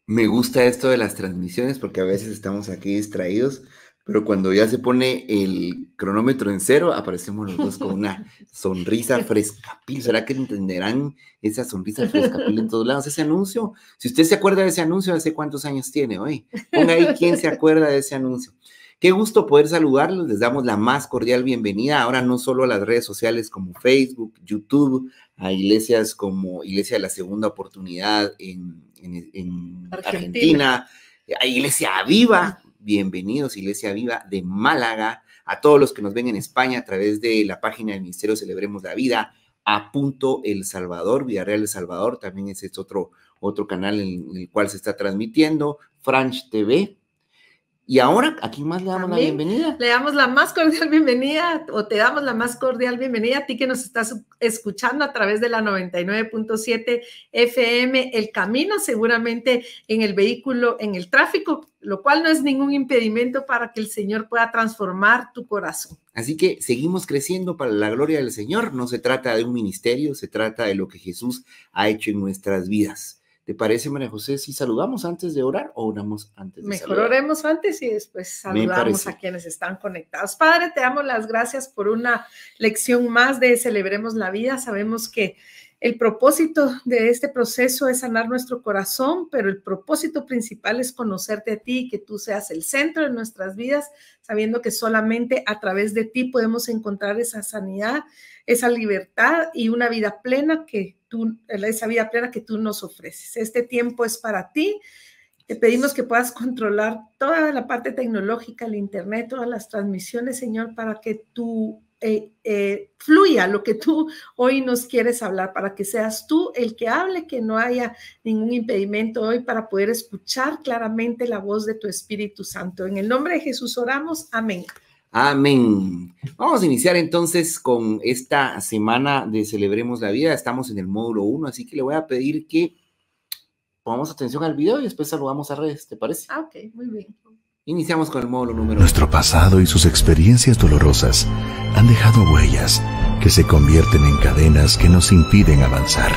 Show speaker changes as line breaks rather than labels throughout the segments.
Me gusta esto de las transmisiones porque a veces estamos aquí distraídos, pero cuando ya se pone el cronómetro en cero, aparecemos los dos con una sonrisa frescapil. ¿Será que entenderán esa sonrisa frescapil en todos lados? Ese anuncio, si usted se acuerda de ese anuncio, ¿hace cuántos años tiene hoy? Ponga ahí quién se acuerda de ese anuncio. Qué gusto poder saludarlos, les damos la más cordial bienvenida, ahora no solo a las redes sociales como Facebook, YouTube, a iglesias como Iglesia de la Segunda Oportunidad en Argentina, a Iglesia Viva, bienvenidos Iglesia Viva de Málaga, a todos los que nos ven en España a través de la página del Ministerio Celebremos la Vida, a Punto El Salvador, Villarreal El Salvador, también ese es otro canal en el cual se está transmitiendo, Franch TV. Y ahora, ¿a quién más le damos la bienvenida?
Le damos la más cordial bienvenida, o te damos la más cordial bienvenida a ti que nos estás escuchando a través de la 99.7 FM, El Camino, seguramente en el vehículo, en el tráfico, lo cual no es ningún impedimento para que el Señor pueda transformar tu corazón.
Así que seguimos creciendo para la gloria del Señor. No se trata de un ministerio, se trata de lo que Jesús ha hecho en nuestras vidas. ¿Te parece, María José, si saludamos antes de orar o oramos antes de
Mejor
saludar?
oremos antes y después saludamos a quienes están conectados. Padre, te damos las gracias por una lección más de Celebremos la Vida. Sabemos que el propósito de este proceso es sanar nuestro corazón, pero el propósito principal es conocerte a ti y que tú seas el centro de nuestras vidas, sabiendo que solamente a través de ti podemos encontrar esa sanidad, esa libertad y una vida plena esa vida plena que tú nos ofreces. Este tiempo es para ti. Te pedimos que puedas controlar toda la parte tecnológica, el internet, todas las transmisiones, Señor, para que tú fluya lo que tú hoy nos quieres hablar, para que seas tú el que hable, que no haya ningún impedimento hoy para poder escuchar claramente la voz de tu Espíritu Santo. En el nombre de Jesús oramos. Amén.
Amén. Vamos a iniciar entonces con esta semana de Celebremos la Vida. Estamos en el módulo 1, así que le voy a pedir que pongamos atención al video y después saludamos a redes, ¿te parece?
Ok, muy bien.
Iniciamos con el módulo número 1.
Nuestro pasado y sus experiencias dolorosas han dejado huellas que se convierten en cadenas que nos impiden avanzar.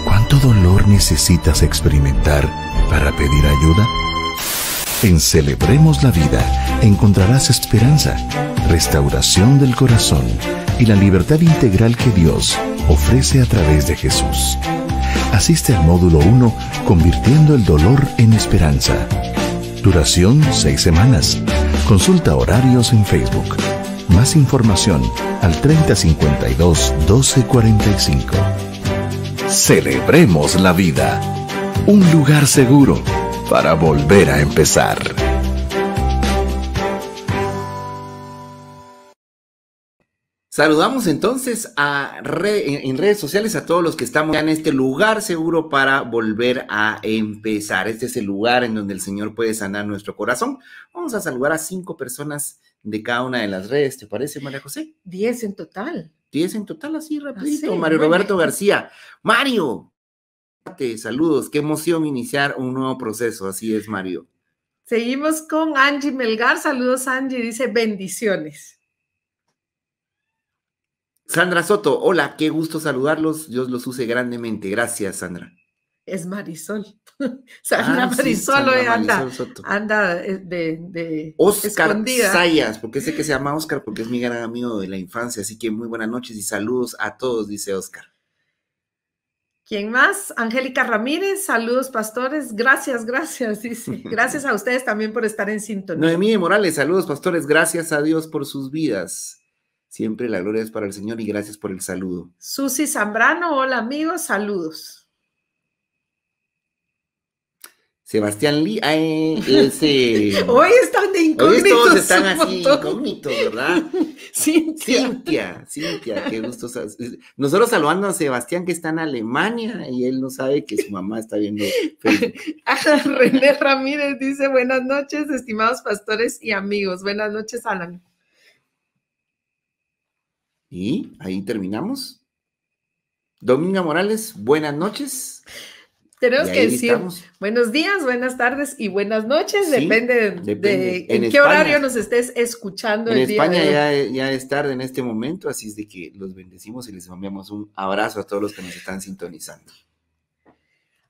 ¿Cuánto dolor necesitas experimentar para pedir ayuda? En Celebremos la Vida encontrarás esperanza, restauración del corazón y la libertad integral que Dios ofrece a través de Jesús. Asiste al módulo 1, convirtiendo el dolor en esperanza. Duración 6 semanas. Consulta horarios en Facebook. Más información al 3052-1245. Celebremos la vida. Un lugar seguro para volver a empezar.
Saludamos entonces en redes sociales a todos los que estamos ya en este lugar seguro para volver a empezar. Este es el lugar en donde el Señor puede sanar nuestro corazón. Vamos a saludar a 5 personas de cada una de las redes. ¿Te parece, María José?
10 en total.
10 en total, así rapidito.
Sí,
Mario Roberto García. Mario, saludos. Qué emoción iniciar un nuevo proceso. Así es, Mario.
Seguimos con Angie Melgar. Saludos, Angie. Dice bendiciones.
Sandra Soto, hola, qué gusto saludarlos, Dios los use grandemente, gracias Sandra.
Es Marisol. Sandra Marisol hoy anda de
Oscar
escondida.
Sayas, porque sé que se llama Oscar porque es mi gran amigo de la infancia, así que muy buenas noches y saludos a todos, dice Oscar.
¿Quién más? Angélica Ramírez, saludos pastores, gracias, dice. Gracias a ustedes también por estar en sintonía.
Noemí Morales, saludos pastores, gracias a Dios por sus vidas. Siempre la gloria es para el Señor y gracias por el saludo.
Susi Zambrano, hola amigos, saludos.
Sebastián Lee,
Hoy están de incógnitos.
Hoy todos están así incógnitos, ¿verdad?
Cintia,
qué gusto. Nosotros saludando a Sebastián que está en Alemania y él no sabe que su mamá está viendo Facebook.
René Ramírez dice, buenas noches, estimados pastores y amigos. Buenas noches, Alan.
Y ahí terminamos. Dominga Morales, buenas noches.
Tenemos que decir buenos días, buenas tardes y buenas noches. Sí, depende de en qué horario nos estés escuchando.
En España ya es tarde en este momento, así es de que los bendecimos y les enviamos un abrazo a todos los que nos están sintonizando.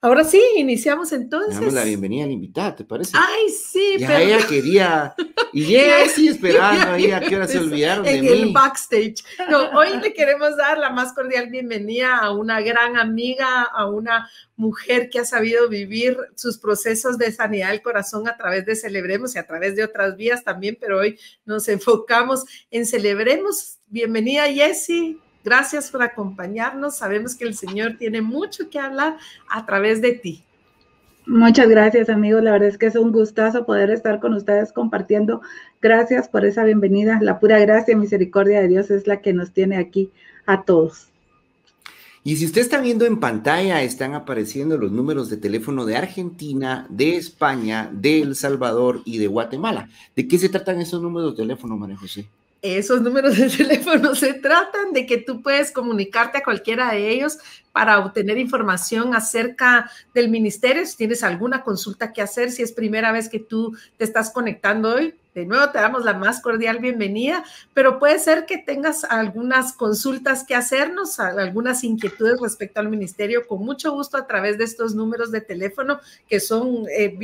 Ahora sí, iniciamos entonces.
Damos la bienvenida a la invitada, ¿te parece?
Ay, sí,
ya pero... ella quería, y llega así esperando ahí a qué hora se olvidaron de mí.
En el backstage. No, hoy le queremos dar la más cordial bienvenida a una gran amiga, a una mujer que ha sabido vivir sus procesos de sanidad del corazón a través de Celebremos y a través de otras vías también, pero hoy nos enfocamos en Celebremos. Bienvenida, Jessie. Gracias por acompañarnos. Sabemos que el Señor tiene mucho que hablar a través de ti.
Muchas gracias, amigos. La verdad es que es un gustazo poder estar con ustedes compartiendo. Gracias por esa bienvenida. La pura gracia y misericordia de Dios es la que nos tiene aquí a todos.
Y si usted está viendo en pantalla, están apareciendo los números de teléfono de Argentina, de España, de El Salvador y de Guatemala. ¿De qué se tratan esos números de teléfono, María José?
Esos números de teléfono se tratan de que tú puedes comunicarte a cualquiera de ellos para obtener información acerca del ministerio. Si tienes alguna consulta que hacer, si es primera vez que tú te estás conectando hoy, de nuevo te damos la más cordial bienvenida, pero puede ser que tengas algunas consultas que hacernos, algunas inquietudes respecto al ministerio, con mucho gusto a través de estos números de teléfono que son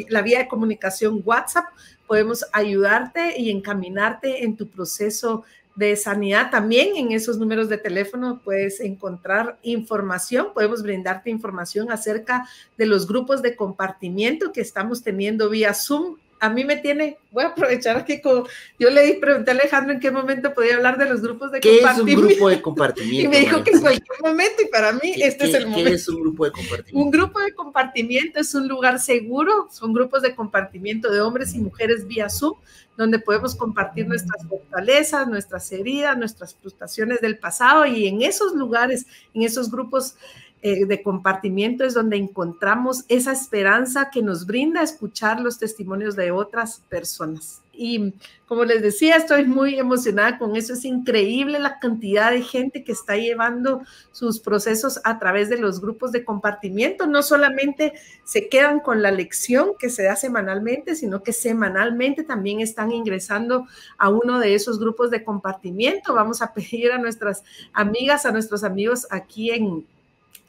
la vía de comunicación WhatsApp. Podemos ayudarte y encaminarte en tu proceso de sanidad. También en esos números de teléfono puedes encontrar información, podemos brindarte información acerca de los grupos de compartimiento que estamos teniendo vía Zoom. A mí me tiene, voy a aprovechar aquí, yo pregunté a Alejandro en qué momento podía hablar de los grupos de compartimiento.
¿Qué es un grupo de compartimiento?
Y me dijo que en cualquier momento, y para mí este es el momento.
¿Qué es un grupo de compartimiento?
Un grupo de compartimiento es un lugar seguro, son grupos de compartimiento de hombres y mujeres vía Zoom, donde podemos compartir nuestras fortalezas, nuestras heridas, nuestras frustraciones del pasado, y en esos lugares, en esos grupos de compartimiento es donde encontramos esa esperanza que nos brinda escuchar los testimonios de otras personas. Y como les decía, estoy muy emocionada con eso. Es increíble la cantidad de gente que está llevando sus procesos a través de los grupos de compartimiento. No solamente se quedan con la lección que se da semanalmente, sino que semanalmente también están ingresando a uno de esos grupos de compartimiento. Vamos a pedir a nuestras amigas, a nuestros amigos aquí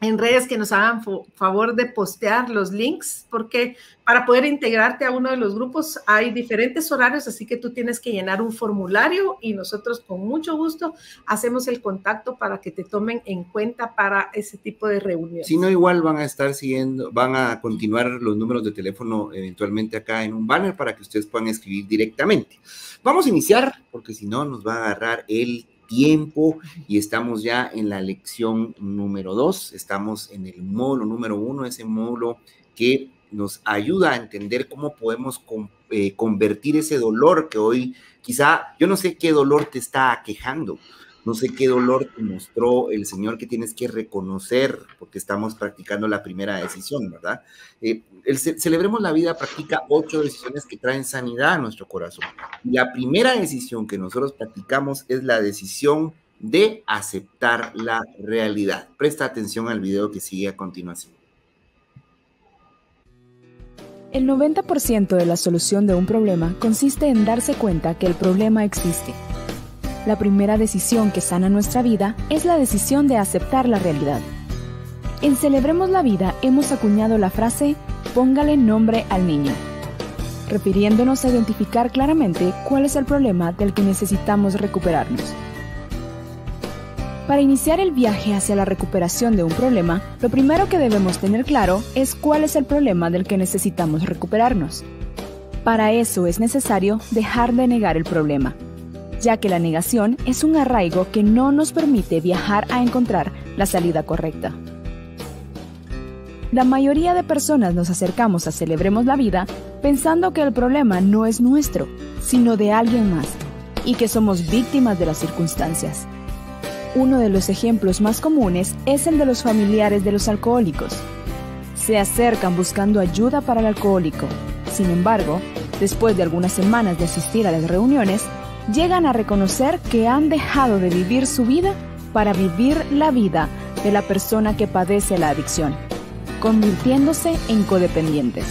en redes que nos hagan favor de postear los links, porque para poder integrarte a uno de los grupos hay diferentes horarios, así que tú tienes que llenar un formulario y nosotros con mucho gusto hacemos el contacto para que te tomen en cuenta para ese tipo de reuniones.
Si no, igual van a estar siguiendo, van a continuar los números de teléfono eventualmente acá en un banner para que ustedes puedan escribir directamente. Vamos a iniciar, porque si no nos va a agarrar el tiempo y estamos ya en la lección número 2, estamos en el módulo número 1, ese módulo que nos ayuda a entender cómo podemos convertir ese dolor que hoy quizá, yo no sé qué dolor te está aquejando, no sé qué dolor te mostró el Señor que tienes que reconocer, porque estamos practicando la primera decisión, ¿verdad? Celebremos la Vida practica 8 decisiones que traen sanidad a nuestro corazón. La primera decisión que nosotros practicamos es la decisión de aceptar la realidad. Presta atención al video que sigue a continuación.
El 90% de la solución de un problema consiste en darse cuenta que el problema existe. La primera decisión que sana nuestra vida es la decisión de aceptar la realidad. En Celebremos la Vida hemos acuñado la frase "Póngale nombre al niño", refiriéndonos a identificar claramente cuál es el problema del que necesitamos recuperarnos. Para iniciar el viaje hacia la recuperación de un problema, lo primero que debemos tener claro es cuál es el problema del que necesitamos recuperarnos. Para eso es necesario dejar de negar el problema, ya que la negación es un arraigo que no nos permite viajar a encontrar la salida correcta. La mayoría de personas nos acercamos a Celebremos la Vida pensando que el problema no es nuestro, sino de alguien más, y que somos víctimas de las circunstancias. Uno de los ejemplos más comunes es el de los familiares de los alcohólicos. Se acercan buscando ayuda para el alcohólico. Sin embargo, después de algunas semanas de asistir a las reuniones, llegan a reconocer que han dejado de vivir su vida para vivir la vida de la persona que padece la adicción, convirtiéndose en codependientes.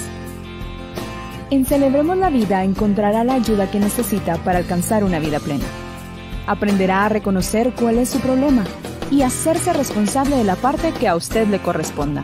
En Celebremos la Vida encontrará la ayuda que necesita para alcanzar una vida plena. Aprenderá a reconocer cuál es su problema y hacerse responsable de la parte que a usted le corresponda.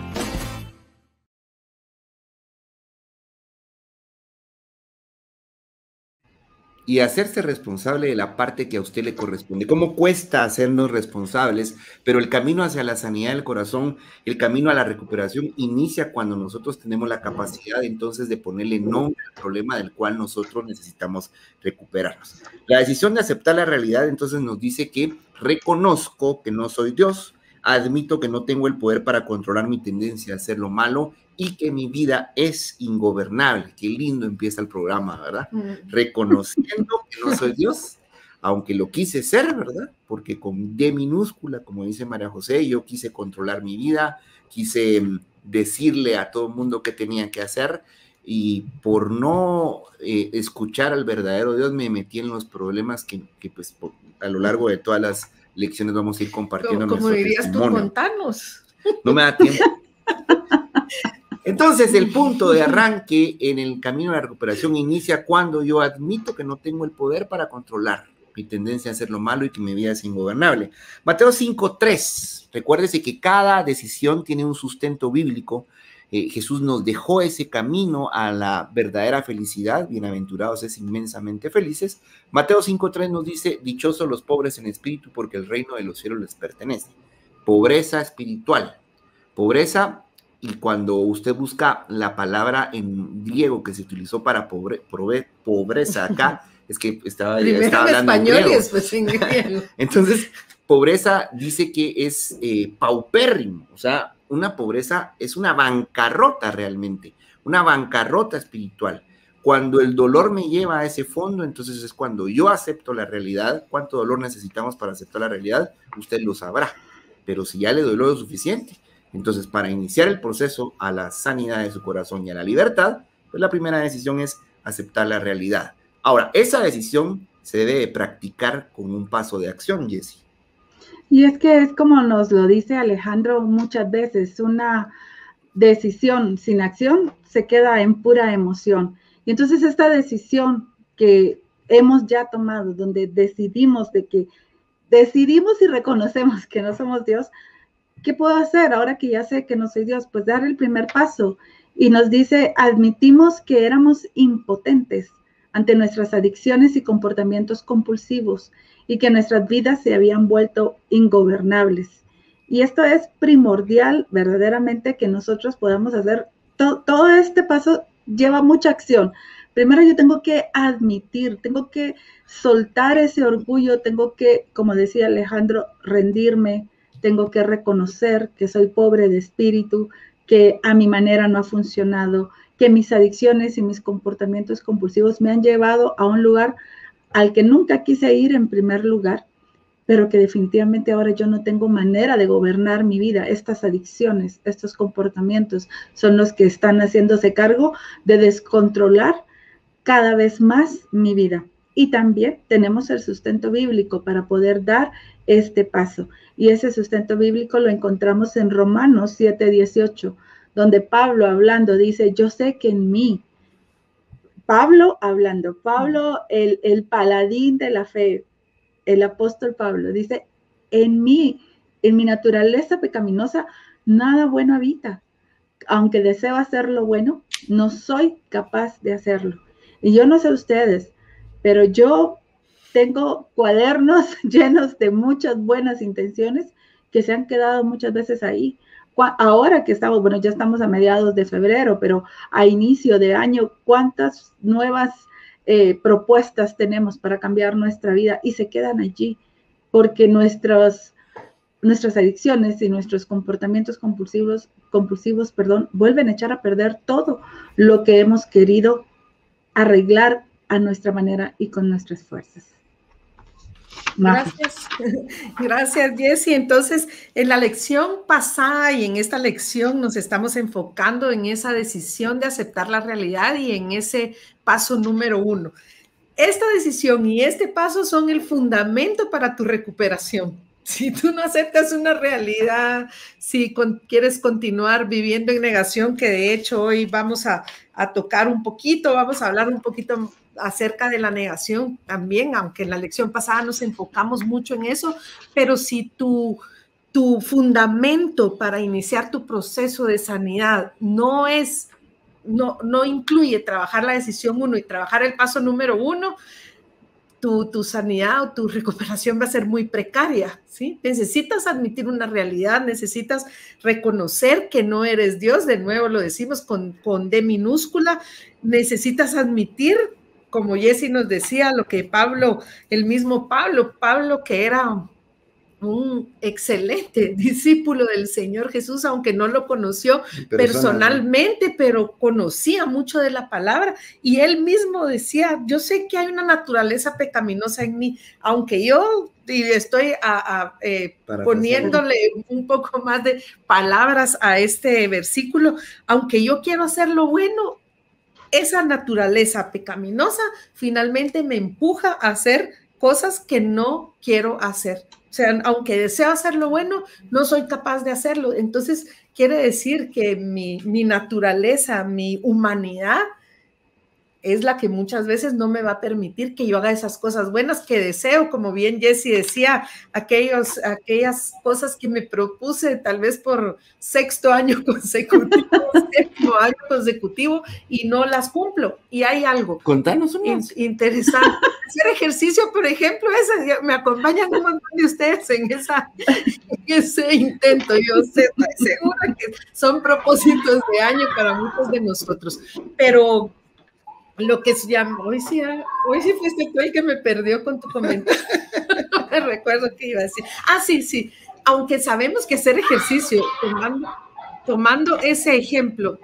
y hacerse responsable de la parte que a usted le corresponde. ¿Cómo cuesta hacernos responsables? Pero el camino hacia la sanidad del corazón, el camino a la recuperación inicia cuando nosotros tenemos la capacidad entonces de ponerle nombre al problema del cual nosotros necesitamos recuperarnos. La decisión de aceptar la realidad entonces nos dice que reconozco que no soy Dios, admito que no tengo el poder para controlar mi tendencia a hacer lo malo y que mi vida es ingobernable. Qué lindo empieza el programa, ¿verdad? Reconociendo que no soy Dios, aunque lo quise ser, ¿verdad? Porque con D minúscula, como dice María José, yo quise controlar mi vida, quise decirle a todo el mundo qué tenía que hacer, y por no escuchar al verdadero Dios me metí en los problemas que pues a lo largo de todas las lecciones vamos a ir compartiendo.
Como dirías tú, contanos.
No me da tiempo. Entonces, el punto de arranque en el camino de la recuperación inicia cuando yo admito que no tengo el poder para controlar mi tendencia a hacer lo malo y que mi vida es ingobernable. Mateo 5:3. Recuérdese que cada decisión tiene un sustento bíblico. Jesús nos dejó ese camino a la verdadera felicidad. Bienaventurados es inmensamente felices. Mateo 5:3 nos dice: dichosos los pobres en espíritu, porque el reino de los cielos les pertenece. Pobreza espiritual. Pobreza. Y cuando usted busca la palabra en griego que se utilizó para pobreza acá, es que estaba hablando en español y después en griego. Entonces, pobreza dice que es paupérrimo, o sea, una pobreza es una bancarrota realmente, una bancarrota espiritual. Cuando el dolor me lleva a ese fondo, entonces es cuando yo acepto la realidad. ¿Cuánto dolor necesitamos para aceptar la realidad? Usted lo sabrá, pero si ya le dolió lo suficiente, entonces, para iniciar el proceso a la sanidad de su corazón y a la libertad, pues la primera decisión es aceptar la realidad. Ahora, esa decisión se debe practicar con un paso de acción, Jessie.
Y es que es como nos lo dice Alejandro muchas veces, una decisión sin acción se queda en pura emoción. Y entonces esta decisión que hemos ya tomado, donde decidimos y reconocemos que no somos Dios, ¿qué puedo hacer ahora que ya sé que no soy Dios? Pues dar el primer paso. Y nos dice, admitimos que éramos impotentes ante nuestras adicciones y comportamientos compulsivos y que nuestras vidas se habían vuelto ingobernables. Y esto es primordial verdaderamente que nosotros podamos hacer. Todo este paso lleva mucha acción. Primero yo tengo que admitir, tengo que soltar ese orgullo, tengo que, como decía Alejandro, rendirme. Tengo que reconocer que soy pobre de espíritu, que a mi manera no ha funcionado, que mis adicciones y mis comportamientos compulsivos me han llevado a un lugar al que nunca quise ir en primer lugar, pero que definitivamente ahora yo no tengo manera de gobernar mi vida. Estas adicciones, estos comportamientos son los que están haciéndose cargo de descontrolar cada vez más mi vida. Y también tenemos el sustento bíblico para poder dar este paso. Y ese sustento bíblico lo encontramos en Romanos 7:18, donde Pablo hablando dice, yo sé que en mí, Pablo hablando, Pablo el paladín de la fe, el apóstol Pablo, dice, en mi naturaleza pecaminosa, nada bueno habita. Aunque deseo hacer lo bueno, no soy capaz de hacerlo. Y yo no sé ustedes, pero yo tengo cuadernos llenos de muchas buenas intenciones que se han quedado muchas veces ahí. Ahora que estamos, bueno, ya estamos a mediados de febrero, pero a inicio de año, ¿cuántas nuevas propuestas tenemos para cambiar nuestra vida? Y se quedan allí, porque nuestras adicciones y nuestros comportamientos compulsivos, vuelven a echar a perder todo lo que hemos querido arreglar a nuestra manera y con nuestras fuerzas.
Gracias Jessie. Entonces, en la lección pasada y en esta lección nos estamos enfocando en esa decisión de aceptar la realidad y en ese paso número 1. Esta decisión y este paso son el fundamento para tu recuperación. Si tú no aceptas una realidad, si quieres continuar viviendo en negación, que de hecho hoy vamos a tocar un poquito, vamos a hablar un poquito acerca de la negación también, aunque en la lección pasada nos enfocamos mucho en eso, pero si tu fundamento para iniciar tu proceso de sanidad no incluye trabajar la decisión 1 y trabajar el paso número 1, tu sanidad o tu recuperación va a ser muy precaria, ¿sí? Necesitas admitir una realidad, necesitas reconocer que no eres Dios, de nuevo lo decimos con D minúscula, necesitas admitir, como Jessy nos decía, lo que Pablo, el mismo Pablo que era un excelente discípulo del Señor Jesús, aunque no lo conoció personalmente, pero conocía mucho de la palabra, y él mismo decía, yo sé que hay una naturaleza pecaminosa en mí, aunque yo estoy poniéndole un poco más de palabras a este versículo, aunque yo quiero hacer lo bueno, esa naturaleza pecaminosa finalmente me empuja a hacer cosas que no quiero hacer. O sea, aunque deseo hacer lo bueno, no soy capaz de hacerlo. Entonces, quiere decir que mi naturaleza, mi humanidad, es la que muchas veces no me va a permitir que yo haga esas cosas buenas que deseo, como bien Jessy decía, aquellas cosas que me propuse tal vez por sexto año consecutivo, séptimo año consecutivo, y no las cumplo. Y hay algo.
Contanos una.
Interesante. Hacer ejercicio, por ejemplo, me acompañan un montón de ustedes en ese intento. Yo estoy segura que son propósitos de año para muchos de nosotros, pero lo que se llama, hoy sí fuiste tú el que me perdió con tu comentario. No me recuerdo qué iba a decir. Sí. Aunque sabemos que hacer ejercicio, tomando ese ejemplo,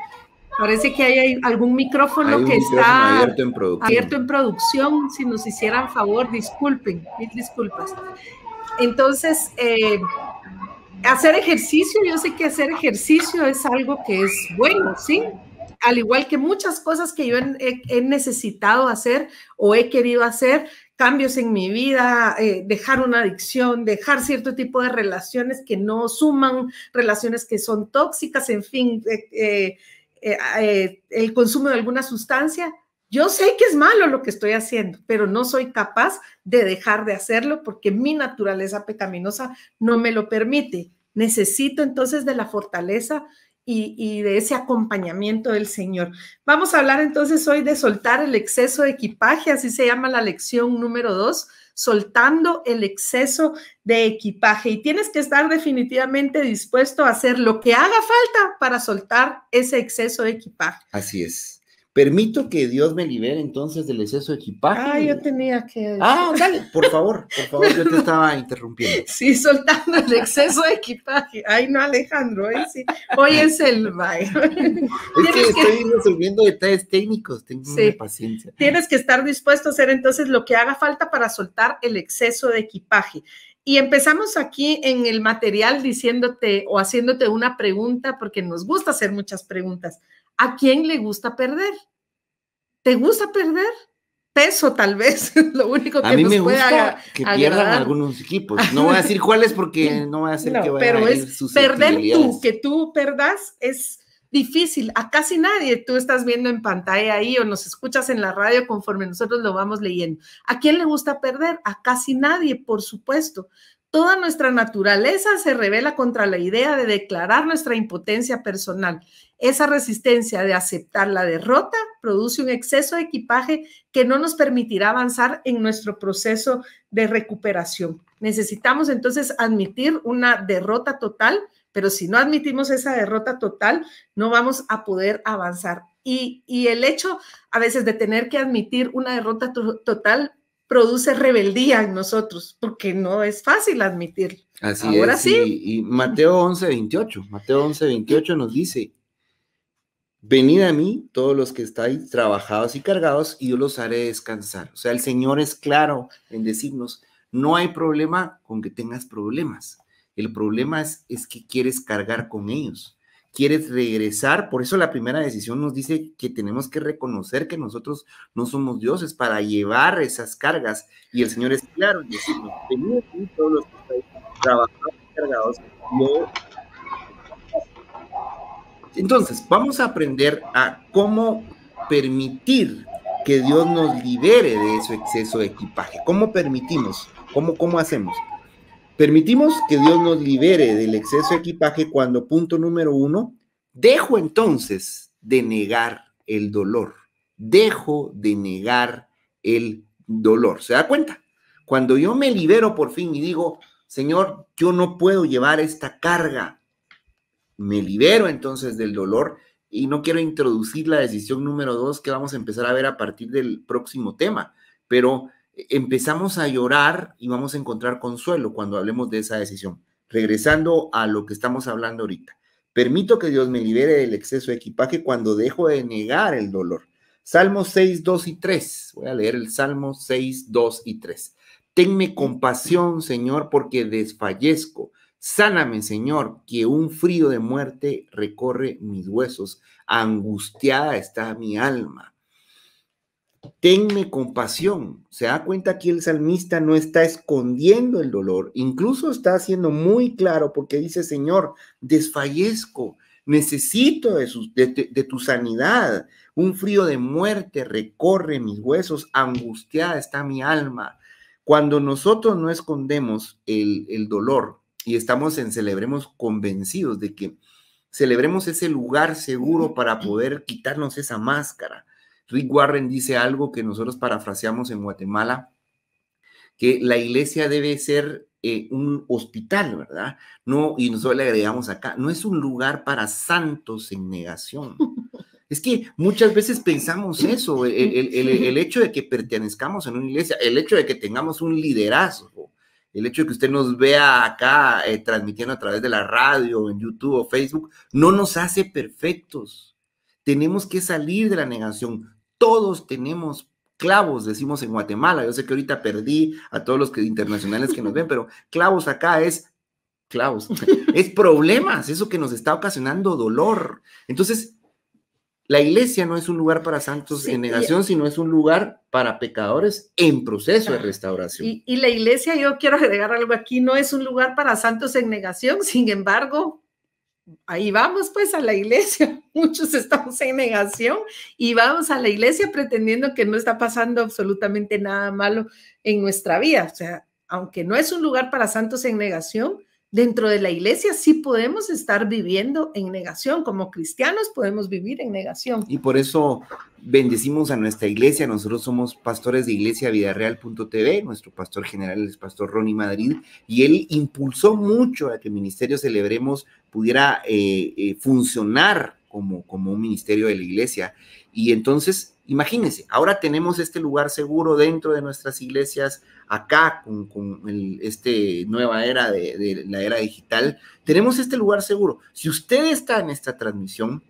parece que hay algún micrófono que está abierto en producción. Si nos hicieran favor, disculpen, mil disculpas. Entonces, hacer ejercicio, yo sé que hacer ejercicio es algo que es bueno, ¿sí? Al igual que muchas cosas que yo he necesitado hacer o he querido hacer, cambios en mi vida, dejar una adicción, dejar cierto tipo de relaciones que no suman, relaciones que son tóxicas, en fin, el consumo de alguna sustancia. Yo sé que es malo lo que estoy haciendo, pero no soy capaz de dejar de hacerlo porque mi naturaleza pecaminosa no me lo permite. Necesito entonces de la fortaleza y de ese acompañamiento del Señor. Vamos a hablar entonces hoy de soltar el exceso de equipaje, así se llama la lección número 2, soltando el exceso de equipaje. Y tienes que estar definitivamente dispuesto a hacer lo que haga falta para soltar ese exceso de equipaje.
Así es. Permito que Dios me libere entonces del exceso de equipaje.
Yo tenía que...
Dale, por favor, yo te estaba interrumpiendo.
Sí, soltando el exceso de equipaje. No, Alejandro, hoy es el baile.
Es que estoy resolviendo detalles técnicos, tengo paciencia.
Tienes que estar dispuesto a hacer entonces lo que haga falta para soltar el exceso de equipaje. Y empezamos aquí en el material diciéndote o haciéndote una pregunta, porque nos gusta hacer muchas preguntas. ¿A quién le gusta perder? ¿Te gusta perder? Peso, tal vez, lo único que
a mí
nos
me
puede
gusta que pierdan algunos equipos. No voy a decir cuáles porque no voy a hacer que vayan a ir susceptibilidades.
Perder que tú perdas es difícil. A casi nadie tú estás viendo en pantalla ahí o nos escuchas en la radio conforme nosotros lo vamos leyendo. ¿A quién le gusta perder? A casi nadie, por supuesto. Toda nuestra naturaleza se revela contra la idea de declarar nuestra impotencia personal. Esa resistencia de aceptar la derrota produce un exceso de equipaje que no nos permitirá avanzar en nuestro proceso de recuperación. Necesitamos entonces admitir una derrota total, pero si no admitimos esa derrota total, no vamos a poder avanzar. Y el hecho a veces de tener que admitir una derrota total produce rebeldía en nosotros, porque no es fácil admitirlo.
Ahora sí. Y Mateo 11:28 nos dice: venid a mí, todos los que estáis trabajados y cargados, y yo los haré descansar. O sea, el Señor es claro en decirnos, no hay problema con que tengas problemas. El problema es que quieres cargar con ellos. Quieres regresar, por eso la primera decisión nos dice que tenemos que reconocer que nosotros no somos dioses para llevar esas cargas, y el Señor es claro en decirnos, venid aquí todos los que estáis trabajados y cargados, Entonces, vamos a aprender a cómo permitir que Dios nos libere de ese exceso de equipaje. ¿Cómo permitimos? ¿Cómo hacemos? Permitimos que Dios nos libere del exceso de equipaje cuando, punto número 1, dejo entonces de negar el dolor. Dejo de negar el dolor. ¿Se da cuenta? Cuando yo me libero por fin y digo, Señor, yo no puedo llevar esta carga, me libero entonces del dolor y no quiero introducir la decisión número 2 que vamos a empezar a ver a partir del próximo tema, pero empezamos a llorar y vamos a encontrar consuelo cuando hablemos de esa decisión. Regresando a lo que estamos hablando ahorita. Permito que Dios me libere del exceso de equipaje cuando dejo de negar el dolor. Salmos 6, 2 y 3. Voy a leer el Salmo 6, 2 y 3. Tenme compasión, Señor, porque desfallezco. Sáname, Señor, que un frío de muerte recorre mis huesos. Angustiada está mi alma. Tenme compasión. Se da cuenta que el salmista no está escondiendo el dolor, incluso está siendo muy claro porque dice, Señor, desfallezco, necesito de tu sanidad. Un frío de muerte recorre mis huesos, angustiada está mi alma. Cuando nosotros no escondemos el dolor y estamos en Celebremos convencidos de que Celebremos ese lugar seguro para poder quitarnos esa máscara. Rick Warren dice algo que nosotros parafraseamos en Guatemala, que la iglesia debe ser un hospital, ¿verdad? No, y nosotros le agregamos acá, no es un lugar para santos en negación. Es que muchas veces pensamos eso, el hecho de que pertenezcamos en una iglesia, el hecho de que tengamos un liderazgo, el hecho de que usted nos vea acá transmitiendo a través de la radio, en YouTube o Facebook, no nos hace perfectos. Tenemos que salir de la negación. Todos tenemos clavos, decimos en Guatemala. Yo sé que ahorita perdí a todos los internacionales que nos ven, pero clavos acá es clavos, es problemas, eso que nos está ocasionando dolor. Entonces, la iglesia no es un lugar para santos en negación, sino es un lugar para pecadores en proceso de restauración.
Y la iglesia, yo quiero agregar algo aquí, no es un lugar para santos en negación, sin embargo, ahí vamos pues a la iglesia, muchos estamos en negación y vamos a la iglesia pretendiendo que no está pasando absolutamente nada malo en nuestra vida. O sea, aunque no es un lugar para santos en negación, dentro de la iglesia sí podemos estar viviendo en negación. Como cristianos podemos vivir en negación.
Y por eso bendecimos a nuestra iglesia. Nosotros somos pastores de Iglesia Vidareal.tv. Nuestro pastor general es Pastor Ronnie Madrid y él impulsó mucho a que Ministerio Celebremos pudiera funcionar como un ministerio de la iglesia. Y entonces, imagínense, ahora tenemos este lugar seguro dentro de nuestras iglesias, acá con nueva era de la era digital, tenemos este lugar seguro. Si usted está en esta transmisión,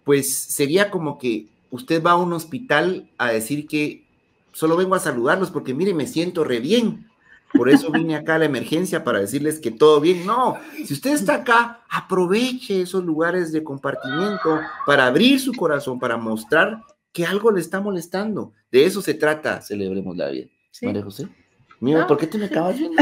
pues sería como que usted va a un hospital a decir que solo vengo a saludarlos porque mire, me siento re bien. Por eso vine acá a la emergencia para decirles que todo bien. No, si usted está acá, aproveche esos lugares de compartimiento para abrir su corazón, para mostrar que algo le está molestando. De eso se trata, Celebremos la Vida. ¿Sí? María José. Mira, no. ¿Por qué te me acabas viendo?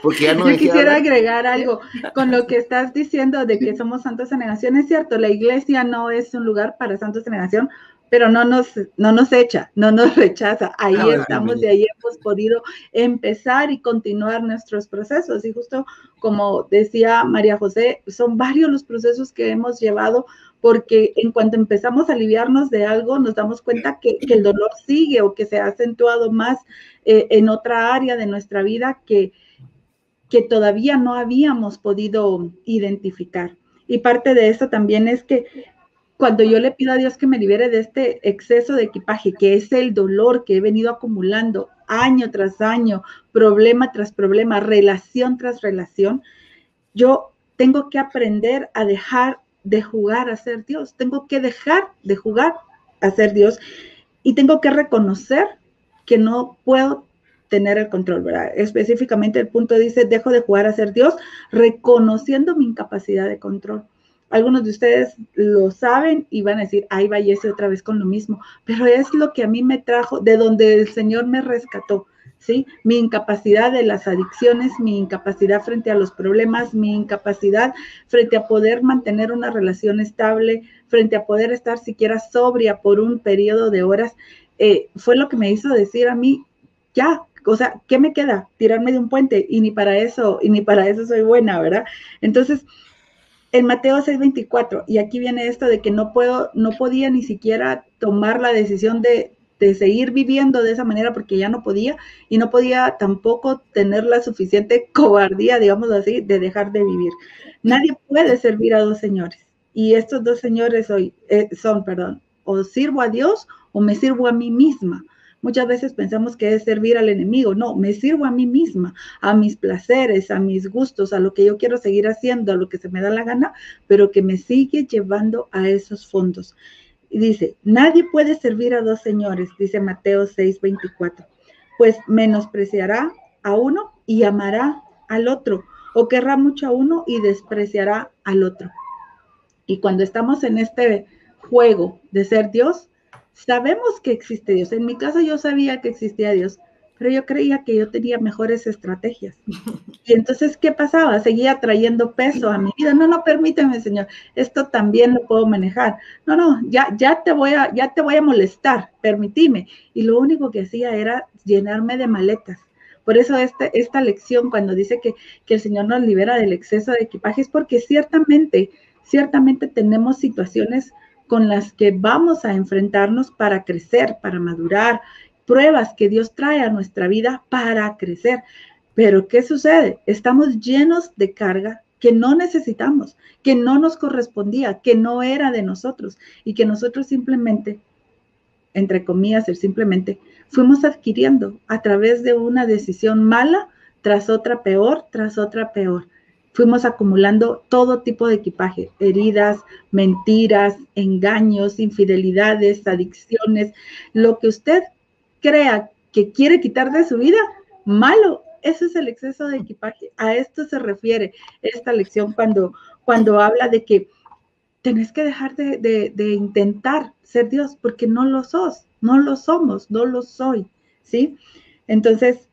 Porque ya no
Yo quisiera agregar algo con lo que estás diciendo de que somos santos en negación. Es cierto, la iglesia no es un lugar para santos en negación, pero no nos echa, no nos rechaza. Ahí estamos y ahí hemos podido empezar y continuar nuestros procesos. Y justo como decía María José, son varios los procesos que hemos llevado porque en cuanto empezamos a aliviarnos de algo, nos damos cuenta que el dolor sigue o que se ha acentuado más en otra área de nuestra vida que todavía no habíamos podido identificar. Y parte de eso también es que cuando yo le pido a Dios que me libere de este exceso de equipaje, que es el dolor que he venido acumulando año tras año, problema tras problema, relación tras relación, yo tengo que aprender a dejar de jugar a ser Dios. Tengo que dejar de jugar a ser Dios y tengo que reconocer que no puedo tener el control, ¿verdad? Específicamente el punto dice, dejo de jugar a ser Dios, reconociendo mi incapacidad de control. Algunos de ustedes lo saben y van a decir, ahí va Jesse otra vez con lo mismo, pero es lo que a mí me trajo, de donde el Señor me rescató, ¿sí? Mi incapacidad de las adicciones, mi incapacidad frente a los problemas, mi incapacidad frente a poder mantener una relación estable, frente a poder estar siquiera sobria por un periodo de horas, fue lo que me hizo decir a mí, ya, o sea, ¿qué me queda? Tirarme de un puente y ni para eso soy buena, ¿verdad? Entonces, en Mateo 6:24, y aquí viene esto de que no podía ni siquiera tomar la decisión de de seguir viviendo de esa manera porque ya no podía, y no podía tampoco tener la suficiente cobardía, digamos así, de dejar de vivir. Nadie puede servir a dos señores, y estos dos señores son, o sirvo a Dios o me sirvo a mí misma. Muchas veces pensamos que es servir al enemigo. No, me sirvo a mí misma, a mis placeres, a mis gustos, a lo que yo quiero seguir haciendo, a lo que se me da la gana, pero que me sigue llevando a esos fondos. Y dice, nadie puede servir a dos señores, dice Mateo 6:24, pues menospreciará a uno y amará al otro, o querrá mucho a uno y despreciará al otro. Y cuando estamos en este juego de ser Dios, sabemos que existe Dios. En mi caso yo sabía que existía Dios, pero yo creía que yo tenía mejores estrategias. Y entonces, ¿qué pasaba? Seguía trayendo peso a mi vida. No, permíteme, Señor, esto también lo puedo manejar. No, ya te voy a molestar, permíteme. Y lo único que hacía era llenarme de maletas. Por eso esta lección, cuando dice que el Señor nos libera del exceso de equipaje, es porque ciertamente tenemos situaciones con las que vamos a enfrentarnos para crecer, para madurar, pruebas que Dios trae a nuestra vida para crecer. Pero ¿qué sucede? Estamos llenos de carga que no necesitamos, que no nos correspondía, que no era de nosotros y que nosotros simplemente, entre comillas, fuimos adquiriendo a través de una decisión mala tras otra peor, tras otra peor. Fuimos acumulando todo tipo de equipaje, heridas, mentiras, engaños, infidelidades, adicciones, lo que usted crea que quiere quitar de su vida, malo. Eso es el exceso de equipaje. A esto se refiere esta lección cuando habla de que tenés que dejar de intentar ser Dios, porque no lo sos, no lo somos, no lo soy, ¿sí? Entonces,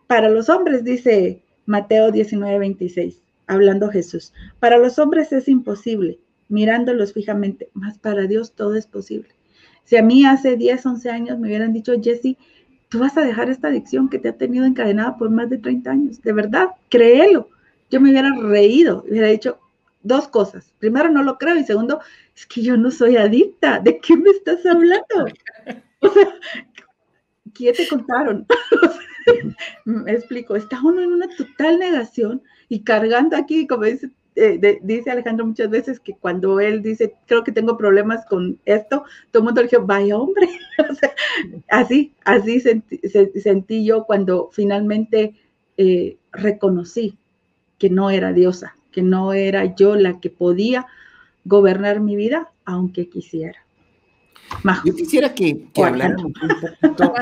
para los hombres, dice Mateo 19:26, hablando Jesús, para los hombres es imposible, mirándolos fijamente, mas para Dios todo es posible. Si a mí hace 10, 11 años me hubieran dicho, Jessie, tú vas a dejar esta adicción que te ha tenido encadenada por más de 30 años, de verdad, créelo. Yo me hubiera reído, hubiera dicho dos cosas. Primero, no lo creo, y segundo, es que yo no soy adicta. ¿De qué me estás hablando? O sea, ¿qué te contaron? Me explico, está uno en una total negación y cargando aquí, como dice Alejandro muchas veces, que cuando él dice, creo que tengo problemas con esto, todo el mundo le dijo, vaya hombre. O sea, así sentí yo cuando finalmente reconocí que no era diosa, que no era yo la que podía gobernar mi vida, aunque quisiera.
Majo. Yo quisiera que habláramos un poquito.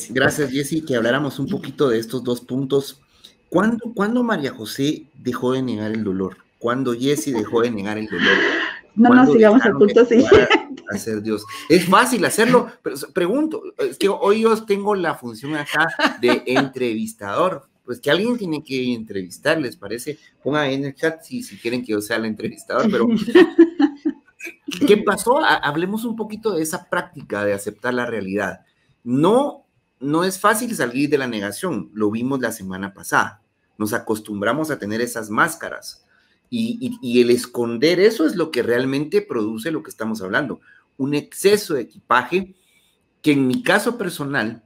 Gracias, Jessie, que habláramos un poquito de estos dos puntos. ¿Cuándo María José dejó de negar el dolor? ¿Cuándo Jessie dejó de negar el dolor?
No sigamos al punto siguiente.
A ser Dios. Es fácil hacerlo, pero pregunto, es que hoy yo tengo la función acá de entrevistador. Pues que alguien tiene que entrevistar, ¿les parece? Pongan en el chat si quieren que yo sea el entrevistador, pero ¿qué pasó? Hablemos un poquito de esa práctica de aceptar la realidad. No es fácil salir de la negación, lo vimos la semana pasada. Nos acostumbramos a tener esas máscaras y el esconder eso es lo que realmente produce lo que estamos hablando. Un exceso de equipaje que en mi caso personal,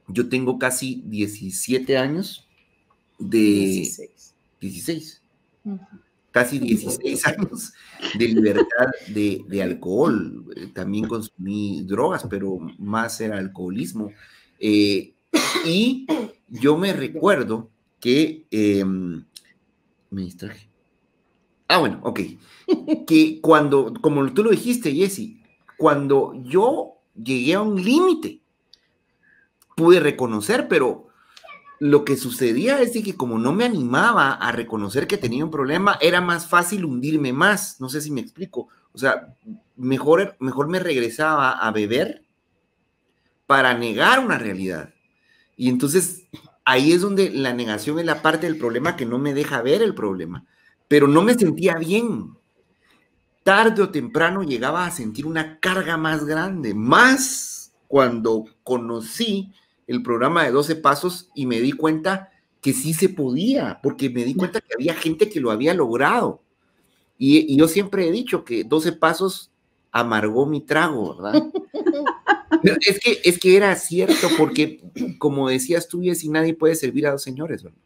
yo tengo casi 17 años de 16. Casi 16 años de libertad de alcohol. También consumí drogas, pero más era alcoholismo. Y yo me recuerdo que me distraje. Bueno, ok. Que cuando, como tú lo dijiste, Jessie, cuando yo llegué a un límite, pude reconocer, pero lo que sucedía es que como no me animaba a reconocer que tenía un problema, era más fácil hundirme más. No sé si me explico. O sea, mejor me regresaba a beber para negar una realidad. Y entonces ahí es donde la negación es la parte del problema que no me deja ver el problema. Pero no me sentía bien. Tarde o temprano llegaba a sentir una carga más grande, más cuando conocí el programa de 12 pasos y me di cuenta que sí se podía, porque me di cuenta que había gente que lo había logrado. Y yo siempre he dicho que 12 pasos amargó mi trago, ¿verdad? Pero es que era cierto, porque como decías tú, Jessy, nadie puede servir a dos señores, ¿verdad?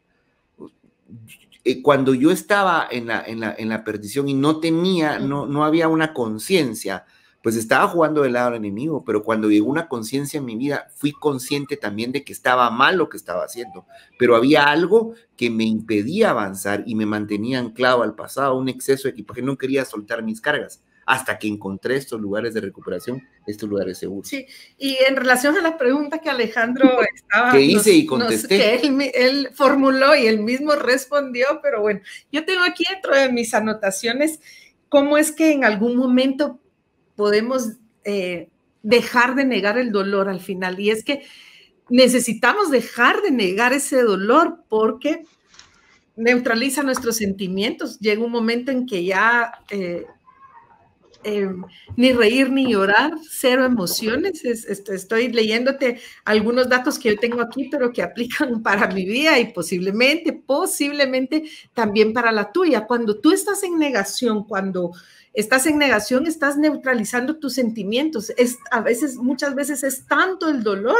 Cuando yo estaba en la perdición y no había una conciencia, pues estaba jugando del lado del enemigo, pero cuando llegó una conciencia en mi vida, fui consciente también de que estaba mal lo que estaba haciendo, pero había algo que me impedía avanzar y me mantenía anclado al pasado, un exceso de equipaje, no quería soltar mis cargas, hasta que encontré estos lugares de recuperación, estos lugares seguros.
Sí, y en relación a la pregunta que Alejandro estaba...
que hice y contesté.
Que él formuló y él mismo respondió, pero bueno, yo tengo aquí dentro de mis anotaciones cómo es que en algún momento podemos dejar de negar el dolor al final, y es que necesitamos dejar de negar ese dolor porque neutraliza nuestros sentimientos. Llega un momento en que ya ni reír ni llorar, cero emociones. Estoy leyéndote algunos datos que yo tengo aquí, pero que aplican para mi vida y posiblemente también para la tuya. Cuando tú estás en negación, estás neutralizando tus sentimientos. Muchas veces es tanto el dolor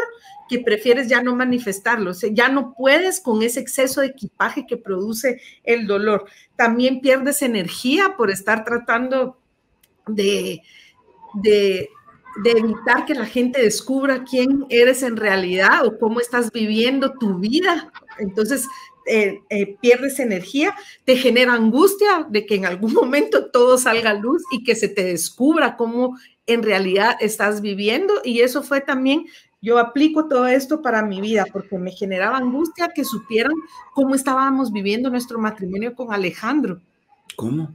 que prefieres ya no manifestarlo. O sea, ya no puedes con ese exceso de equipaje que produce el dolor. También pierdes energía por estar tratando de evitar que la gente descubra quién eres en realidad o cómo estás viviendo tu vida. Entonces, pierdes energía, te genera angustia de que en algún momento todo salga a luz y que se te descubra cómo en realidad estás viviendo. Y eso fue también, yo aplico todo esto para mi vida porque me generaba angustia que supieran cómo estábamos viviendo nuestro matrimonio con Alejandro.
¿Cómo?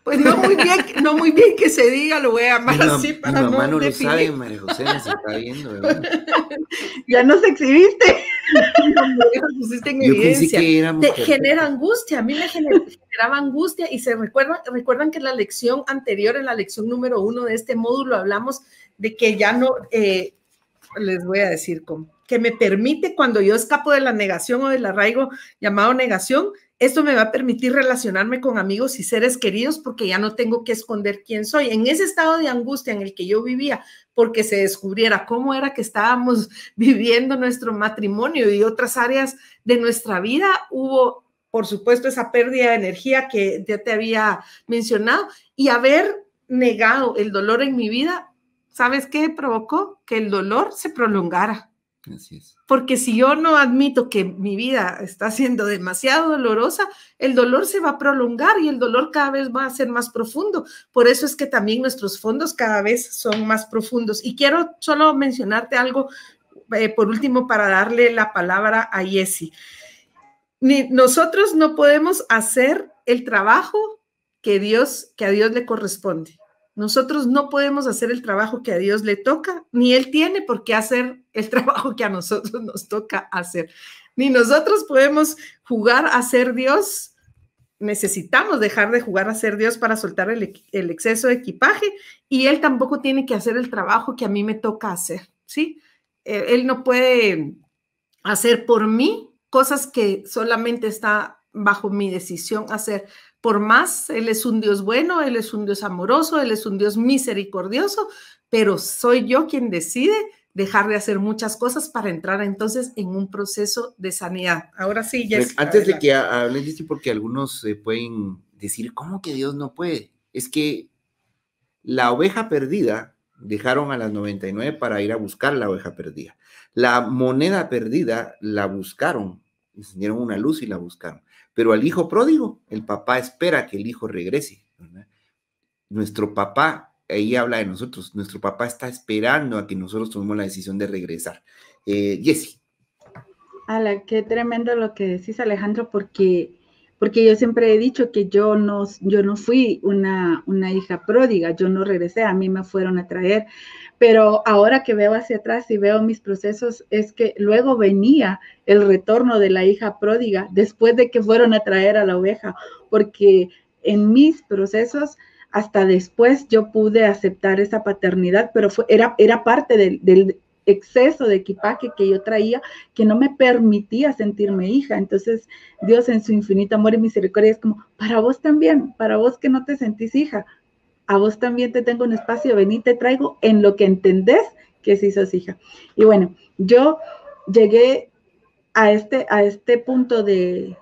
Pues no muy bien que se diga, lo voy a llamar así para
mi mamá no
definir.
lo sabe, María José, nos está viendo, ¿verdad?
Ya nos exhibiste.
Pusiste en
Yo pensé
evidencia.
que éramos
Te genera angustia, a mí me generaba angustia y recuerdan que en la lección anterior, en la lección número 1 de este módulo, hablamos de que ya no, les voy a decir cómo, que me permite cuando yo escapo de la negación o del arraigo llamado negación, esto me va a permitir relacionarme con amigos y seres queridos porque ya no tengo que esconder quién soy. En ese estado de angustia en el que yo vivía, porque se descubriera cómo era que estábamos viviendo nuestro matrimonio y otras áreas de nuestra vida, hubo, por supuesto, esa pérdida de energía que ya te había mencionado, y haber negado el dolor en mi vida, ¿sabes qué provocó? Que el dolor se prolongara.
Así es.
Porque si yo no admito que mi vida está siendo demasiado dolorosa, el dolor se va a prolongar y el dolor cada vez va a ser más profundo. Por eso es que también nuestros fondos cada vez son más profundos. Y quiero solo mencionarte algo, por último, para darle la palabra a Jessy. Nosotros no podemos hacer el trabajo que a Dios le corresponde. Nosotros no podemos hacer el trabajo que a Dios le toca, ni Él tiene por qué hacer el trabajo que a nosotros nos toca hacer. Ni nosotros podemos jugar a ser Dios. Necesitamos dejar de jugar a ser Dios para soltar el exceso de equipaje, y Él tampoco tiene que hacer el trabajo que a mí me toca hacer, ¿sí? Él no puede hacer por mí cosas que solamente está bajo mi decisión hacer. Por más, Él es un Dios bueno, Él es un Dios amoroso, Él es un Dios misericordioso, pero soy yo quien decide dejar de hacer muchas cosas para entrar entonces en un proceso de sanidad. Ahora sí, Jessica.
Antes de que hables, porque algunos pueden decir, ¿cómo que Dios no puede? Es que la oveja perdida, dejaron a las 99 para ir a buscar la oveja perdida. La moneda perdida la buscaron, encendieron una luz y la buscaron. Pero al hijo pródigo, el papá espera que el hijo regrese, ¿verdad? Nuestro papá, ahí habla de nosotros, nuestro papá está esperando a que nosotros tomemos la decisión de regresar. Jessy.
Ala, qué tremendo lo que decís, Alejandro, porque yo siempre he dicho que yo no fui una hija pródiga, yo no regresé, a mí me fueron a traer, pero ahora que veo hacia atrás y veo mis procesos, es que luego venía el retorno de la hija pródiga después de que fueron a traer a la oveja, porque en mis procesos, hasta después yo pude aceptar esa paternidad, pero era parte del exceso de equipaje que yo traía, que no me permitía sentirme hija. Entonces Dios en su infinito amor y misericordia es como, para vos también, para vos que no te sentís hija, a vos también te tengo un espacio, vení, te traigo en lo que entendés que sí sos hija. Y bueno, yo llegué a este punto de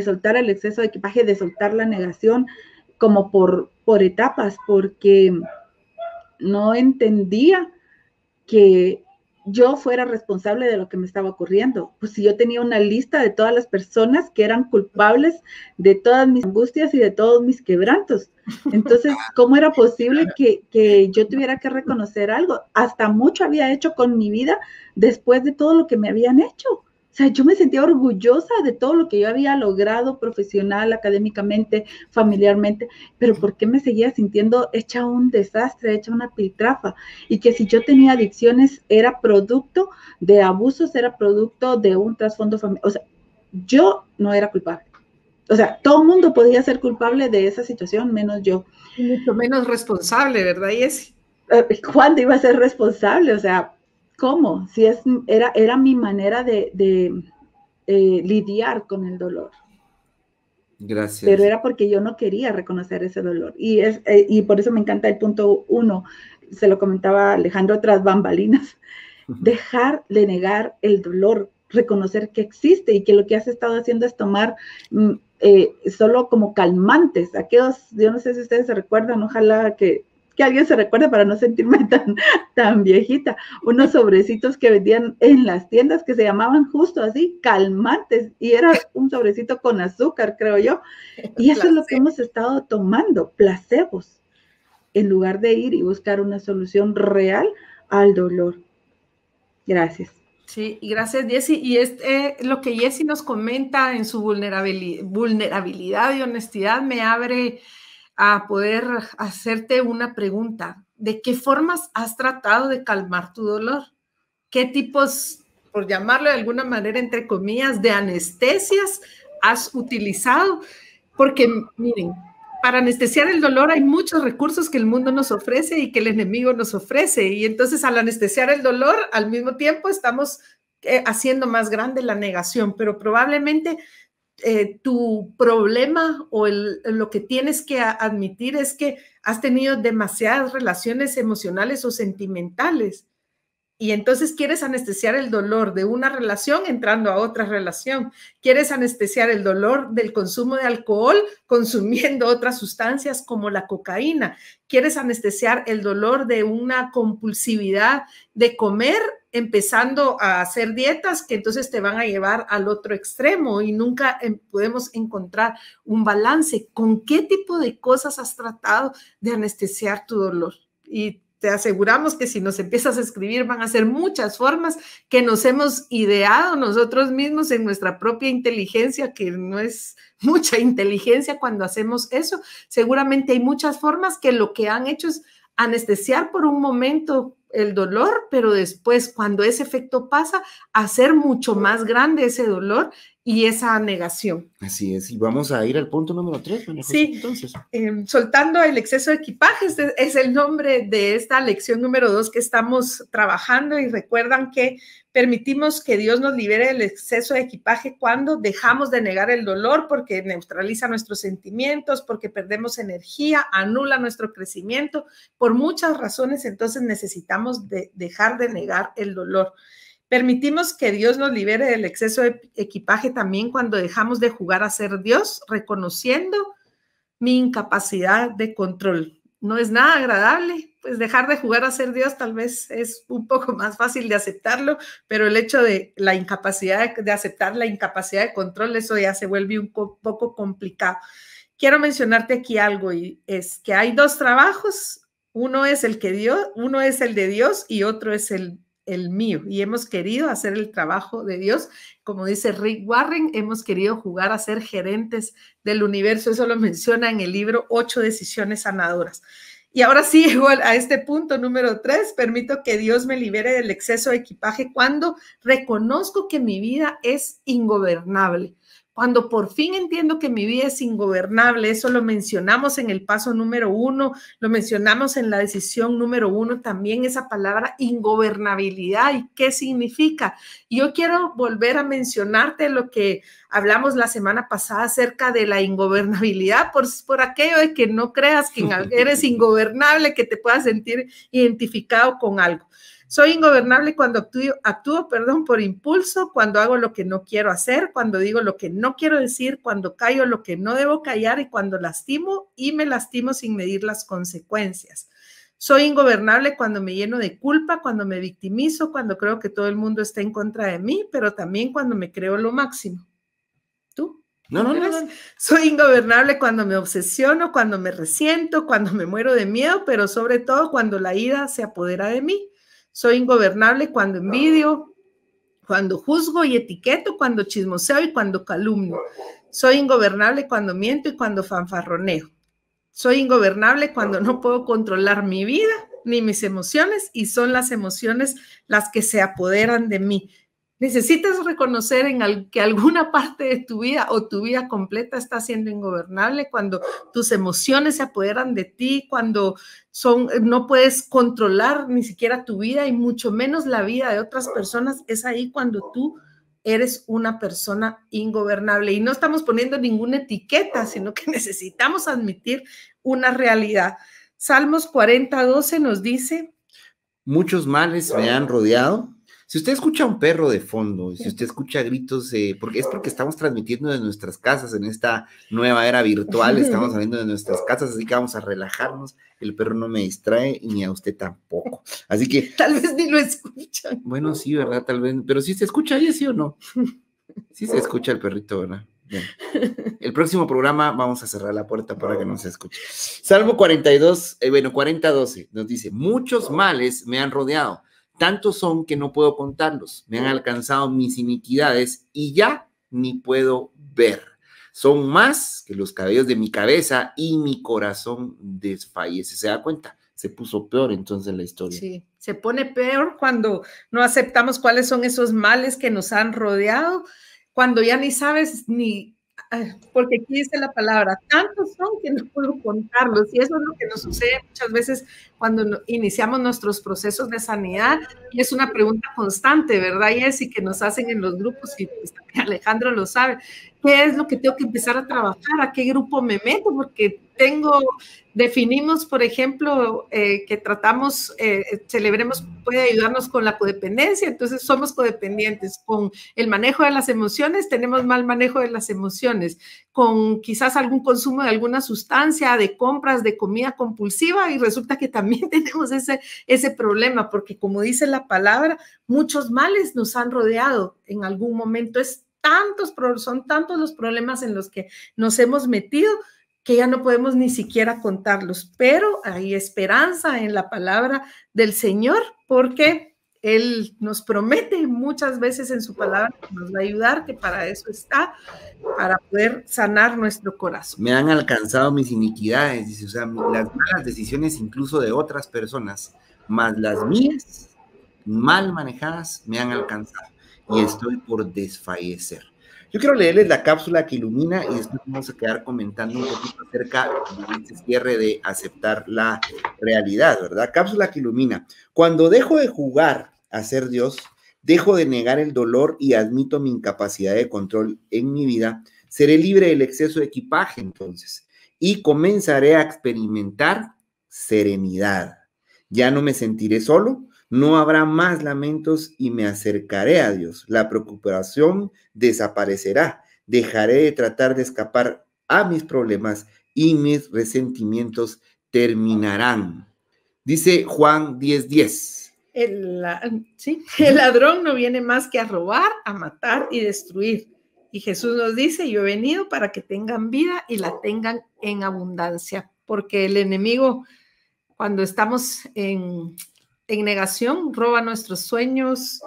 soltar el exceso de equipaje, de soltar la negación, como por etapas, porque no entendía que yo fuera responsable de lo que me estaba ocurriendo. Pues si yo tenía una lista de todas las personas que eran culpables de todas mis angustias y de todos mis quebrantos. Entonces, ¿cómo era posible que yo tuviera que reconocer algo? Hasta mucho había hecho con mi vida después de todo lo que me habían hecho. O sea, yo me sentía orgullosa de todo lo que yo había logrado profesional, académicamente, familiarmente, pero ¿por qué me seguía sintiendo hecha un desastre, hecha una piltrafa? Y que si yo tenía adicciones era producto de abusos, era producto de un trasfondo familiar. O sea, yo no era culpable. O sea, todo el mundo podía ser culpable de esa situación, menos yo.
Y mucho menos responsable, ¿verdad, Jessy?
¿Cuándo iba a ser responsable? O sea, ¿cómo? Si era mi manera de lidiar con el dolor.
Gracias.
Pero era porque yo no quería reconocer ese dolor. Y por eso me encanta el punto 1, se lo comentaba Alejandro tras bambalinas, dejar de negar el dolor, reconocer que existe y que lo que has estado haciendo es tomar solo como calmantes. Aquellos, yo no sé si ustedes se recuerdan, ojalá que alguien se recuerde para no sentirme tan viejita, unos sobrecitos que vendían en las tiendas que se llamaban justo así, calmantes, y era un sobrecito con azúcar, creo yo, y eso es lo que hemos estado tomando, placebos, en lugar de ir y buscar una solución real al dolor. Gracias.
Sí, y gracias, Jessy. Y lo que Jessy nos comenta en su vulnerabilidad y honestidad me abre a poder hacerte una pregunta. ¿De qué formas has tratado de calmar tu dolor? ¿Qué tipos, por llamarlo de alguna manera, entre comillas, de anestesias has utilizado? Porque, miren, para anestesiar el dolor hay muchos recursos que el mundo nos ofrece y que el enemigo nos ofrece. Y entonces, al anestesiar el dolor, al mismo tiempo estamos haciendo más grande la negación, pero probablemente tu problema o lo que tienes que admitir es que has tenido demasiadas relaciones emocionales o sentimentales y entonces quieres anestesiar el dolor de una relación entrando a otra relación. Quieres anestesiar el dolor del consumo de alcohol consumiendo otras sustancias como la cocaína. Quieres anestesiar el dolor de una compulsividad de comer empezando a hacer dietas que entonces te van a llevar al otro extremo y nunca podemos encontrar un balance. ¿Con qué tipo de cosas has tratado de anestesiar tu dolor? Y te aseguramos que si nos empiezas a escribir van a ser muchas formas que nos hemos ideado nosotros mismos en nuestra propia inteligencia, que no es mucha inteligencia cuando hacemos eso. Seguramente hay muchas formas que lo que han hecho es anestesiar por un momento el dolor, pero después cuando ese efecto pasa, hacer mucho más grande ese dolor y esa negación.
Así es, y vamos a ir al punto número 3.
Sí, entonces. Soltando el exceso de equipaje, este es el nombre de esta lección número 2 que estamos trabajando, y recuerdan que permitimos que Dios nos libere del exceso de equipaje cuando dejamos de negar el dolor, porque neutraliza nuestros sentimientos, porque perdemos energía, anula nuestro crecimiento, por muchas razones. Entonces necesitamos dejar de negar el dolor. Permitimos que Dios nos libere del exceso de equipaje también cuando dejamos de jugar a ser Dios, reconociendo mi incapacidad de control. No es nada agradable, pues dejar de jugar a ser Dios tal vez es un poco más fácil de aceptarlo, pero el hecho de la incapacidad de aceptar la incapacidad de control, eso ya se vuelve un poco complicado. Quiero mencionarte aquí algo, y es que hay dos trabajos. Uno es el de Dios y otro es el mío, y hemos querido hacer el trabajo de Dios. Como dice Rick Warren, hemos querido jugar a ser gerentes del universo. Eso lo menciona en el libro 8 decisiones sanadoras. Y ahora sí, igual a este punto número 3, permito que Dios me libere del exceso de equipaje cuando reconozco que mi vida es ingobernable, Cuando por fin entiendo que mi vida es ingobernable, eso lo mencionamos en el paso número 1, lo mencionamos en la decisión número 1 también, esa palabra ingobernabilidad. ¿Y qué significa? Yo quiero volver a mencionarte lo que hablamos la semana pasada acerca de la ingobernabilidad, por aquello de que no creas que eres ingobernable, que te puedas sentir identificado con algo. Soy ingobernable cuando actúo por impulso, cuando hago lo que no quiero hacer, cuando digo lo que no quiero decir, cuando callo lo que no debo callar y cuando lastimo y me lastimo sin medir las consecuencias. Soy ingobernable cuando me lleno de culpa, cuando me victimizo, cuando creo que todo el mundo está en contra de mí, pero también cuando me creo lo máximo. ¿Tú?
No.
Soy ingobernable cuando me obsesiono, cuando me resiento, cuando me muero de miedo, pero sobre todo cuando la ira se apodera de mí. Soy ingobernable cuando envidio, cuando juzgo y etiqueto, cuando chismoseo y cuando calumnio. Soy ingobernable cuando miento y cuando fanfarroneo. Soy ingobernable cuando no puedo controlar mi vida ni mis emociones y son las emociones las que se apoderan de mí. Necesitas reconocer que alguna parte de tu vida o tu vida completa está siendo ingobernable, cuando tus emociones se apoderan de ti, cuando no puedes controlar ni siquiera tu vida y mucho menos la vida de otras personas. Es ahí cuando tú eres una persona ingobernable. Y no estamos poniendo ninguna etiqueta, sino que necesitamos admitir una realidad. Salmos 40:12 nos dice:
muchos males me han rodeado. Si usted escucha un perro de fondo, si usted escucha gritos, es porque estamos transmitiendo de nuestras casas en esta nueva era virtual, estamos saliendo de nuestras casas, así que vamos a relajarnos. El perro no me distrae y ni a usted tampoco. Así que...
tal vez ni lo escuchan.
Bueno, sí, ¿verdad? Tal vez, pero sí se escucha ahí, ¿sí o no? Sí se escucha el perrito, ¿verdad? Bien. El próximo programa vamos a cerrar la puerta para que no se escuche. Salmo 40:12 nos dice: muchos males me han rodeado. Tantos son que no puedo contarlos. Me han alcanzado mis iniquidades y ya ni puedo ver. Son más que los cabellos de mi cabeza y mi corazón desfallece. ¿Se da cuenta? Se puso peor entonces la historia.
Sí, se pone peor cuando no aceptamos cuáles son esos males que nos han rodeado, cuando ya ni sabes porque aquí dice la palabra, tantos son que no puedo contarlos, y eso es lo que nos sucede muchas veces cuando iniciamos nuestros procesos de sanidad, y es una pregunta constante, ¿verdad, Jessy? Que nos hacen en los grupos, y pues, Alejandro lo sabe, ¿qué es lo que tengo que empezar a trabajar? ¿A qué grupo me meto? Porque definimos, por ejemplo, que tratamos, Celebremos puede ayudarnos con la codependencia, entonces somos codependientes. Con el manejo de las emociones, tenemos mal manejo de las emociones. Con quizás algún consumo de alguna sustancia, de compras, de comida compulsiva, y resulta que también tenemos ese problema, porque como dice la palabra, muchos males nos han rodeado en algún momento. Son tantos los problemas en los que nos hemos metido que ya no podemos ni siquiera contarlos, pero hay esperanza en la palabra del Señor, porque Él nos promete muchas veces en su palabra que nos va a ayudar, que para eso está, para poder sanar nuestro corazón.
Me han alcanzado mis iniquidades, dice, o sea, las malas decisiones incluso de otras personas, más las mías, mal manejadas, me han alcanzado y estoy por desfallecer. Yo quiero leerles la cápsula que ilumina y después vamos a quedar comentando un poquito acerca de este cierre de aceptar la realidad, ¿verdad? Cápsula que ilumina. Cuando dejo de jugar a ser Dios, dejo de negar el dolor y admito mi incapacidad de control en mi vida, seré libre del exceso de equipaje entonces y comenzaré a experimentar serenidad. Ya no me sentiré solo. No habrá más lamentos y me acercaré a Dios. La preocupación desaparecerá. Dejaré de tratar de escapar a mis problemas y mis resentimientos terminarán. Dice Juan 10:10.
El ladrón no viene más que a robar, a matar y destruir. Y Jesús nos dice: yo he venido para que tengan vida y la tengan en abundancia. Porque el enemigo, cuando estamos en negación, roba nuestros sueños,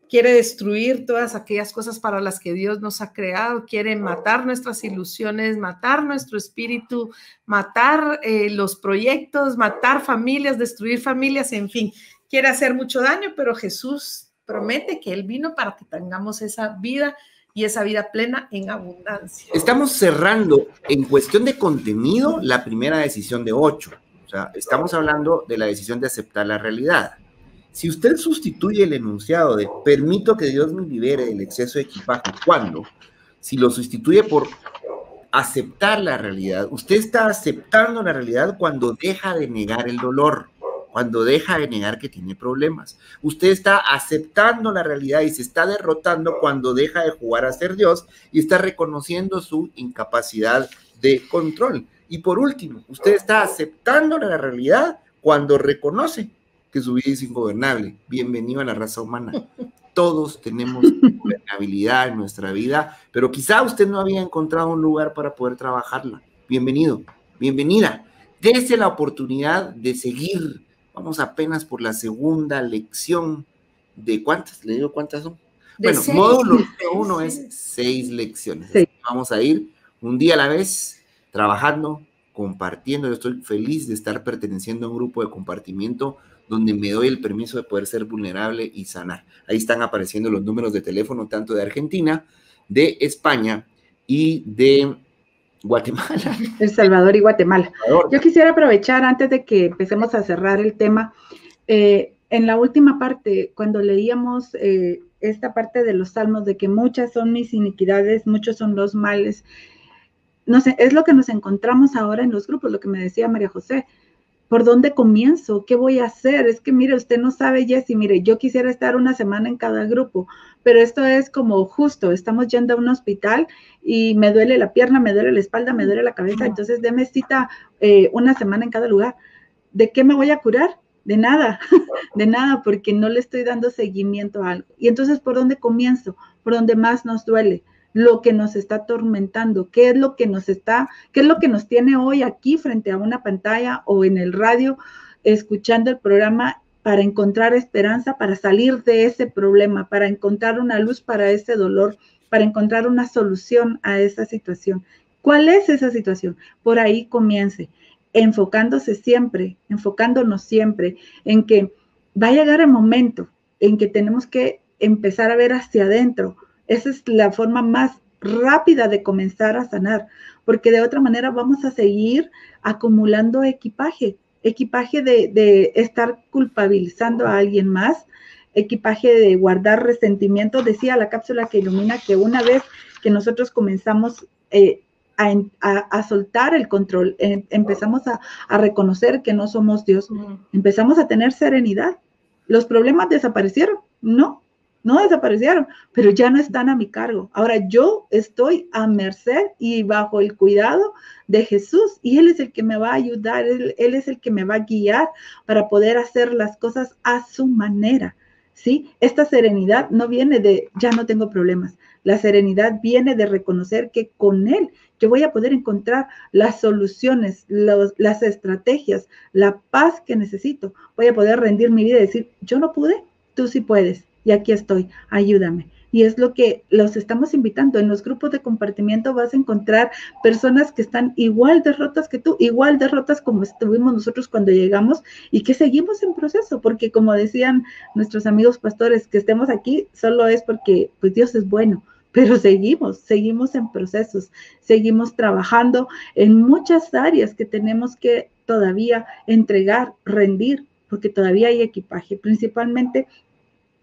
quiere destruir todas aquellas cosas para las que Dios nos ha creado, quiere matar nuestras ilusiones, matar nuestro espíritu, matar los proyectos, matar familias, destruir familias, en fin, quiere hacer mucho daño, pero Jesús promete que Él vino para que tengamos esa vida y esa vida plena en abundancia.
Estamos cerrando en cuestión de contenido la primera decisión de 8. O sea, estamos hablando de la decisión de aceptar la realidad. Si usted sustituye el enunciado de permito que Dios me libere del exceso de equipaje, ¿cuándo? Si lo sustituye por aceptar la realidad, usted está aceptando la realidad cuando deja de negar el dolor, cuando deja de negar que tiene problemas. Usted está aceptando la realidad y se está derrotando cuando deja de jugar a ser Dios y está reconociendo su incapacidad de control. Y por último, usted está aceptando la realidad cuando reconoce que su vida es ingobernable. Bienvenido a la raza humana. Todos tenemos ingobernabilidad en nuestra vida, pero quizá usted no había encontrado un lugar para poder trabajarla. Bienvenido, bienvenida. Dese la oportunidad de seguir. Vamos apenas por la segunda lección de ¿cuántas? ¿Le digo cuántas son? Bueno, 6. Módulo 1 es 6 lecciones. Sí. Vamos a ir un día a la vez, trabajando, compartiendo. Yo estoy feliz de estar perteneciendo a un grupo de compartimiento donde me doy el permiso de poder ser vulnerable y sanar. Ahí están apareciendo los números de teléfono tanto de Argentina, de España y de Guatemala.
El Salvador y Guatemala. Yo quisiera aprovechar antes de que empecemos a cerrar el tema, en la última parte, cuando leíamos esta parte de los salmos, de que muchas son mis iniquidades, muchos son los males, no sé, es lo que nos encontramos ahora en los grupos, lo que me decía María José. ¿Por dónde comienzo? ¿Qué voy a hacer? Es que, mire, usted no sabe, Jessy, mire, yo quisiera estar una semana en cada grupo, pero esto es como justo, estamos yendo a un hospital y me duele la pierna, me duele la espalda, me duele la cabeza, entonces deme cita una semana en cada lugar. ¿De qué me voy a curar? De nada, de nada, porque no le estoy dando seguimiento a algo. Y entonces, ¿por dónde comienzo? Por donde más nos duele. Lo que nos está atormentando, qué es lo que nos tiene hoy aquí frente a una pantalla o en el radio, escuchando el programa para encontrar esperanza, para salir de ese problema, para encontrar una luz para ese dolor, para encontrar una solución a esa situación. ¿Cuál es esa situación? Por ahí comience, enfocándonos siempre en que va a llegar el momento en que tenemos que empezar a ver hacia adentro. Esa es la forma más rápida de comenzar a sanar, porque de otra manera vamos a seguir acumulando equipaje de estar culpabilizando a alguien más, equipaje de guardar resentimiento. Decía la cápsula que ilumina que una vez que nosotros comenzamos a soltar el control, empezamos a reconocer que no somos Dios, empezamos a tener serenidad. ¿Los problemas desaparecieron? No desaparecieron, pero ya no están a mi cargo. Ahora yo estoy a merced y bajo el cuidado de Jesús, y Él es el que me va a ayudar, Él es el que me va a guiar para poder hacer las cosas a su manera, ¿sí? Esta serenidad no viene de ya no tengo problemas. La serenidad viene de reconocer que con Él yo voy a poder encontrar las soluciones, las estrategias, la paz que necesito. Voy a poder rendir mi vida y decir, yo no pude, tú sí puedes. Y aquí estoy, ayúdame. Y es lo que los estamos invitando. En los grupos de compartimiento vas a encontrar personas que están igual de rotas que tú, igual de rotas como estuvimos nosotros cuando llegamos y que seguimos en proceso, porque como decían nuestros amigos pastores, que estemos aquí solo es porque pues Dios es bueno, pero seguimos en procesos, seguimos trabajando en muchas áreas que tenemos que todavía entregar, rendir, porque todavía hay equipaje, principalmente.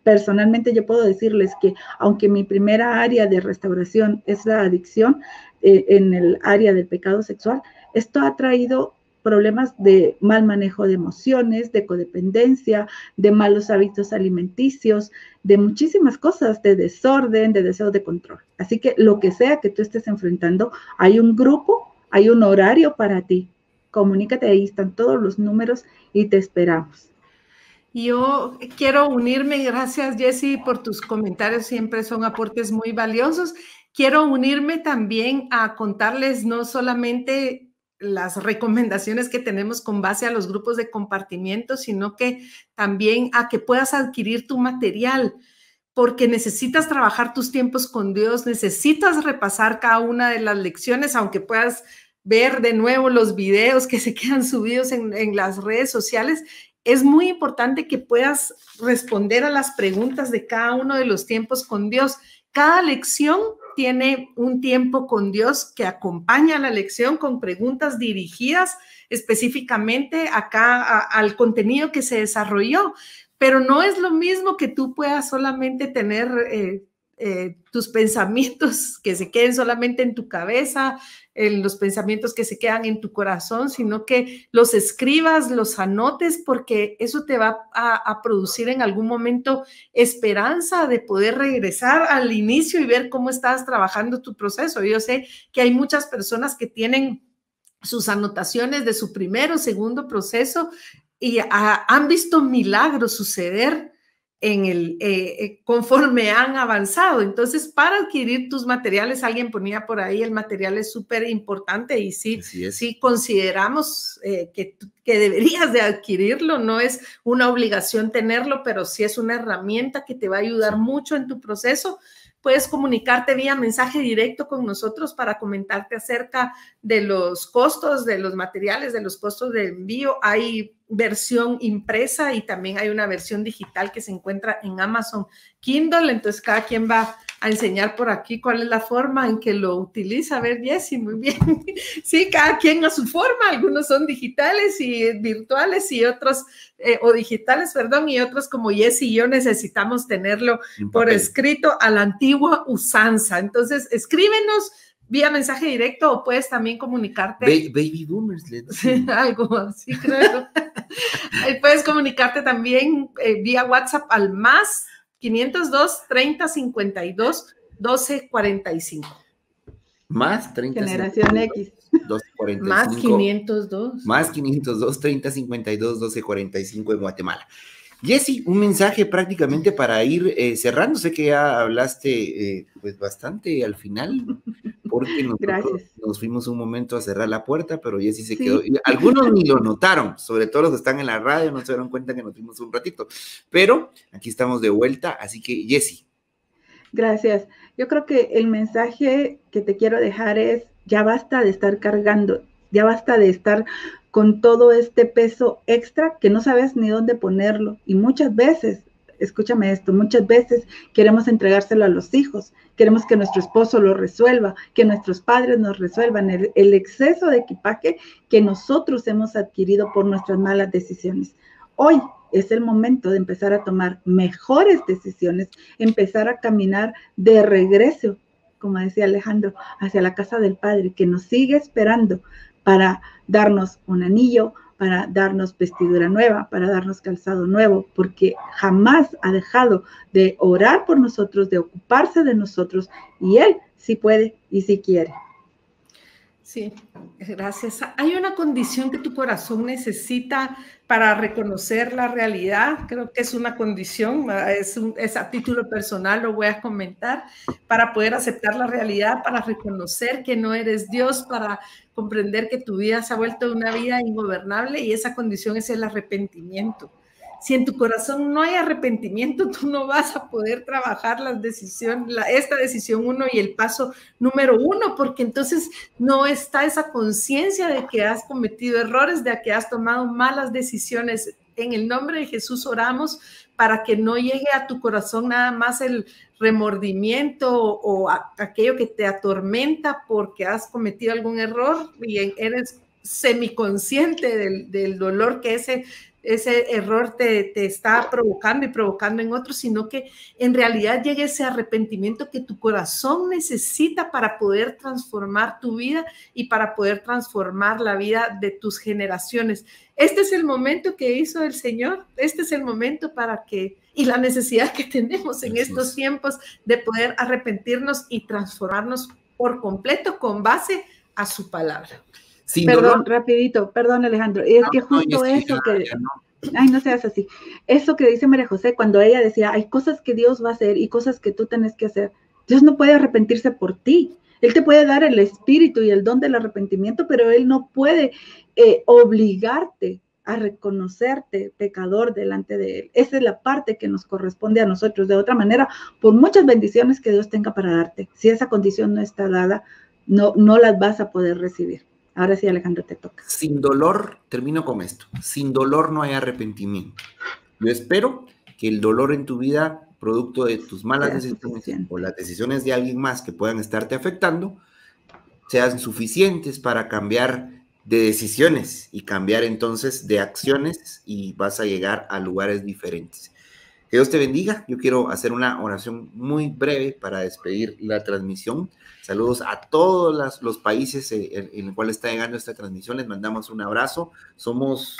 Personalmente yo puedo decirles que aunque mi primera área de restauración es la adicción, en el área del pecado sexual, esto ha traído problemas de mal manejo de emociones, de codependencia, de malos hábitos alimenticios, de muchísimas cosas, de desorden, de deseo de control. Así que lo que sea que tú estés enfrentando, hay un grupo, hay un horario para ti. Comunícate, ahí están todos los números y te esperamos.
Yo quiero unirme, gracias Jessy por tus comentarios, siempre son aportes muy valiosos. Quiero unirme también a contarles no solamente las recomendaciones que tenemos con base a los grupos de compartimiento, sino que también a que puedas adquirir tu material, porque necesitas trabajar tus tiempos con Dios, necesitas repasar cada una de las lecciones, aunque puedas ver de nuevo los videos que se quedan subidos en las redes sociales. Es muy importante que puedas responder a las preguntas de cada uno de los tiempos con Dios. Cada lección tiene un tiempo con Dios que acompaña la lección con preguntas dirigidas específicamente acá al contenido que se desarrolló, pero no es lo mismo que tú puedas solamente tener tus pensamientos que se queden solamente en tu cabeza, los pensamientos que se quedan en tu corazón, sino que los escribas, los anotes, porque eso te va a producir en algún momento esperanza de poder regresar al inicio y ver cómo estás trabajando tu proceso. Yo sé que hay muchas personas que tienen sus anotaciones de su primero o segundo proceso y han visto milagros suceder conforme han avanzado. Entonces, para adquirir tus materiales, alguien ponía por ahí, el material es súper importante y sí consideramos que deberías de adquirirlo. No es una obligación tenerlo, pero sí es una herramienta que te va a ayudar mucho en tu proceso. Puedes comunicarte vía mensaje directo con nosotros para comentarte acerca de los costos de los materiales, de los costos de envío. Hay versión impresa y también hay una versión digital que se encuentra en Amazon Kindle. Entonces, cada quien va a enseñar por aquí cuál es la forma en que lo utiliza. A ver, Jessy, muy bien. Sí, cada quien a su forma. Algunos son digitales y virtuales y otros, o digitales, perdón, y otros como Jessy y yo necesitamos tenerlo por escrito a la antigua usanza. Entonces, escríbenos vía mensaje directo o puedes también comunicarte.
Baby boomers.
Algo así, creo. Puedes comunicarte también vía WhatsApp al más 502 30 52 12 45.
Más 30.
Generación X.
12 45.
Más 502.
Más 502 30 52 12 45 en Guatemala. Jessy, un mensaje prácticamente para ir cerrando. Sé que ya hablaste pues bastante al final, porque nosotros nos fuimos un momento a cerrar la puerta, pero Jessy se quedó. Y algunos ni lo notaron, sobre todo los que están en la radio, no se dieron cuenta que nos fuimos un ratito. Pero aquí estamos de vuelta, así que Jessy.
Gracias. Yo creo que el mensaje que te quiero dejar es, ya basta de estar cargando, ya basta de estar con todo este peso extra que no sabes ni dónde ponerlo. Y muchas veces, escúchame esto, muchas veces queremos entregárselo a los hijos, queremos que nuestro esposo lo resuelva, que nuestros padres nos resuelvan el exceso de equipaje que nosotros hemos adquirido por nuestras malas decisiones. Hoy es el momento de empezar a tomar mejores decisiones, empezar a caminar de regreso, como decía Alejandro, hacia la casa del Padre, que nos sigue esperando para darnos un anillo, para darnos vestidura nueva, para darnos calzado nuevo, porque jamás ha dejado de orar por nosotros, de ocuparse de nosotros, y Él sí puede y sí quiere.
Sí, gracias. Hay una condición que tu corazón necesita para reconocer la realidad. Creo que es una condición, es a título personal, lo voy a comentar, para poder aceptar la realidad, para reconocer que no eres Dios, para comprender que tu vida se ha vuelto una vida ingobernable, y esa condición es el arrepentimiento. Si en tu corazón no hay arrepentimiento, tú no vas a poder trabajar esta decisión 1 y el paso número 1, porque entonces no está esa conciencia de que has cometido errores, de que has tomado malas decisiones. En el nombre de Jesús oramos para que no llegue a tu corazón nada más el remordimiento o aquello que te atormenta porque has cometido algún error y eres semiconsciente del dolor que ese error te está provocando y provocando en otros, sino que en realidad llegue ese arrepentimiento que tu corazón necesita para poder transformar tu vida y para poder transformar la vida de tus generaciones. Este es el momento que hizo el Señor, este es el momento y la necesidad que tenemos en estos tiempos de poder arrepentirnos y transformarnos por completo con base a su palabra.
Perdón, rapidito, perdón Alejandro, y es que justo eso que, ay, no seas así, eso que dice María José, cuando ella decía, hay cosas que Dios va a hacer y cosas que tú tienes que hacer, Dios no puede arrepentirse por ti, Él te puede dar el espíritu y el don del arrepentimiento, pero Él no puede obligarte a reconocerte pecador delante de Él. Esa es la parte que nos corresponde a nosotros. De otra manera, por muchas bendiciones que Dios tenga para darte, si esa condición no está dada, no las vas a poder recibir. Ahora sí, Alejandro, te toca.
Sin dolor, termino con esto, sin dolor no hay arrepentimiento. Yo espero que el dolor en tu vida producto de tus malas decisiones o las decisiones de alguien más que puedan estarte afectando, sean suficientes para cambiar de decisiones y cambiar entonces de acciones, y vas a llegar a lugares diferentes. Que Dios te bendiga. Yo quiero hacer una oración muy breve para despedir la transmisión. Saludos a todos los países en los cuales está llegando esta transmisión. Les mandamos un abrazo. Somos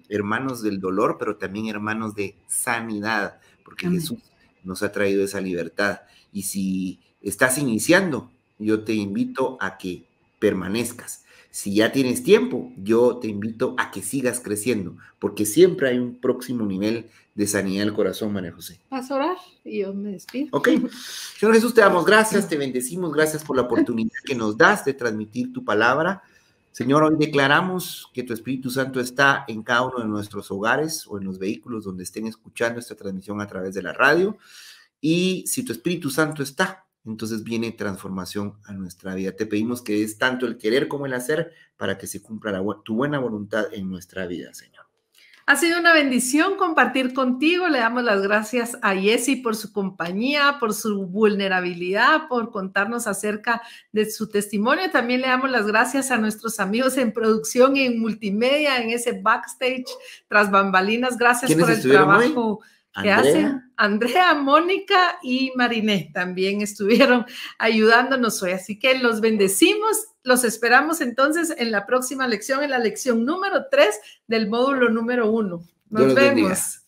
hermanos del dolor, pero también hermanos de sanidad, porque amén, Jesús nos ha traído esa libertad. Y si estás iniciando, yo te invito a que permanezcas. Si ya tienes tiempo, yo te invito a que sigas creciendo, porque siempre hay un próximo nivel de sanidad del corazón, María José.
Vas a orar y yo me despido.
Ok. Señor Jesús, te damos gracias, te bendecimos, gracias por la oportunidad que nos das de transmitir tu palabra. Señor, hoy declaramos que tu Espíritu Santo está en cada uno de nuestros hogares o en los vehículos donde estén escuchando esta transmisión a través de la radio. Y si tu Espíritu Santo está, entonces viene transformación a nuestra vida. Te pedimos que es tanto el querer como el hacer para que se cumpla tu buena voluntad en nuestra vida, Señor.
Ha sido una bendición compartir contigo. Le damos las gracias a Jessy por su compañía, por su vulnerabilidad, por contarnos acerca de su testimonio. También le damos las gracias a nuestros amigos en producción y en multimedia, en ese backstage, tras bambalinas. Gracias por el trabajo que hacen. Andrea, Mónica y Mariné también estuvieron ayudándonos hoy. Así que los bendecimos. Los esperamos entonces en la próxima lección, en la lección número 3 del módulo número 1. Nos vemos.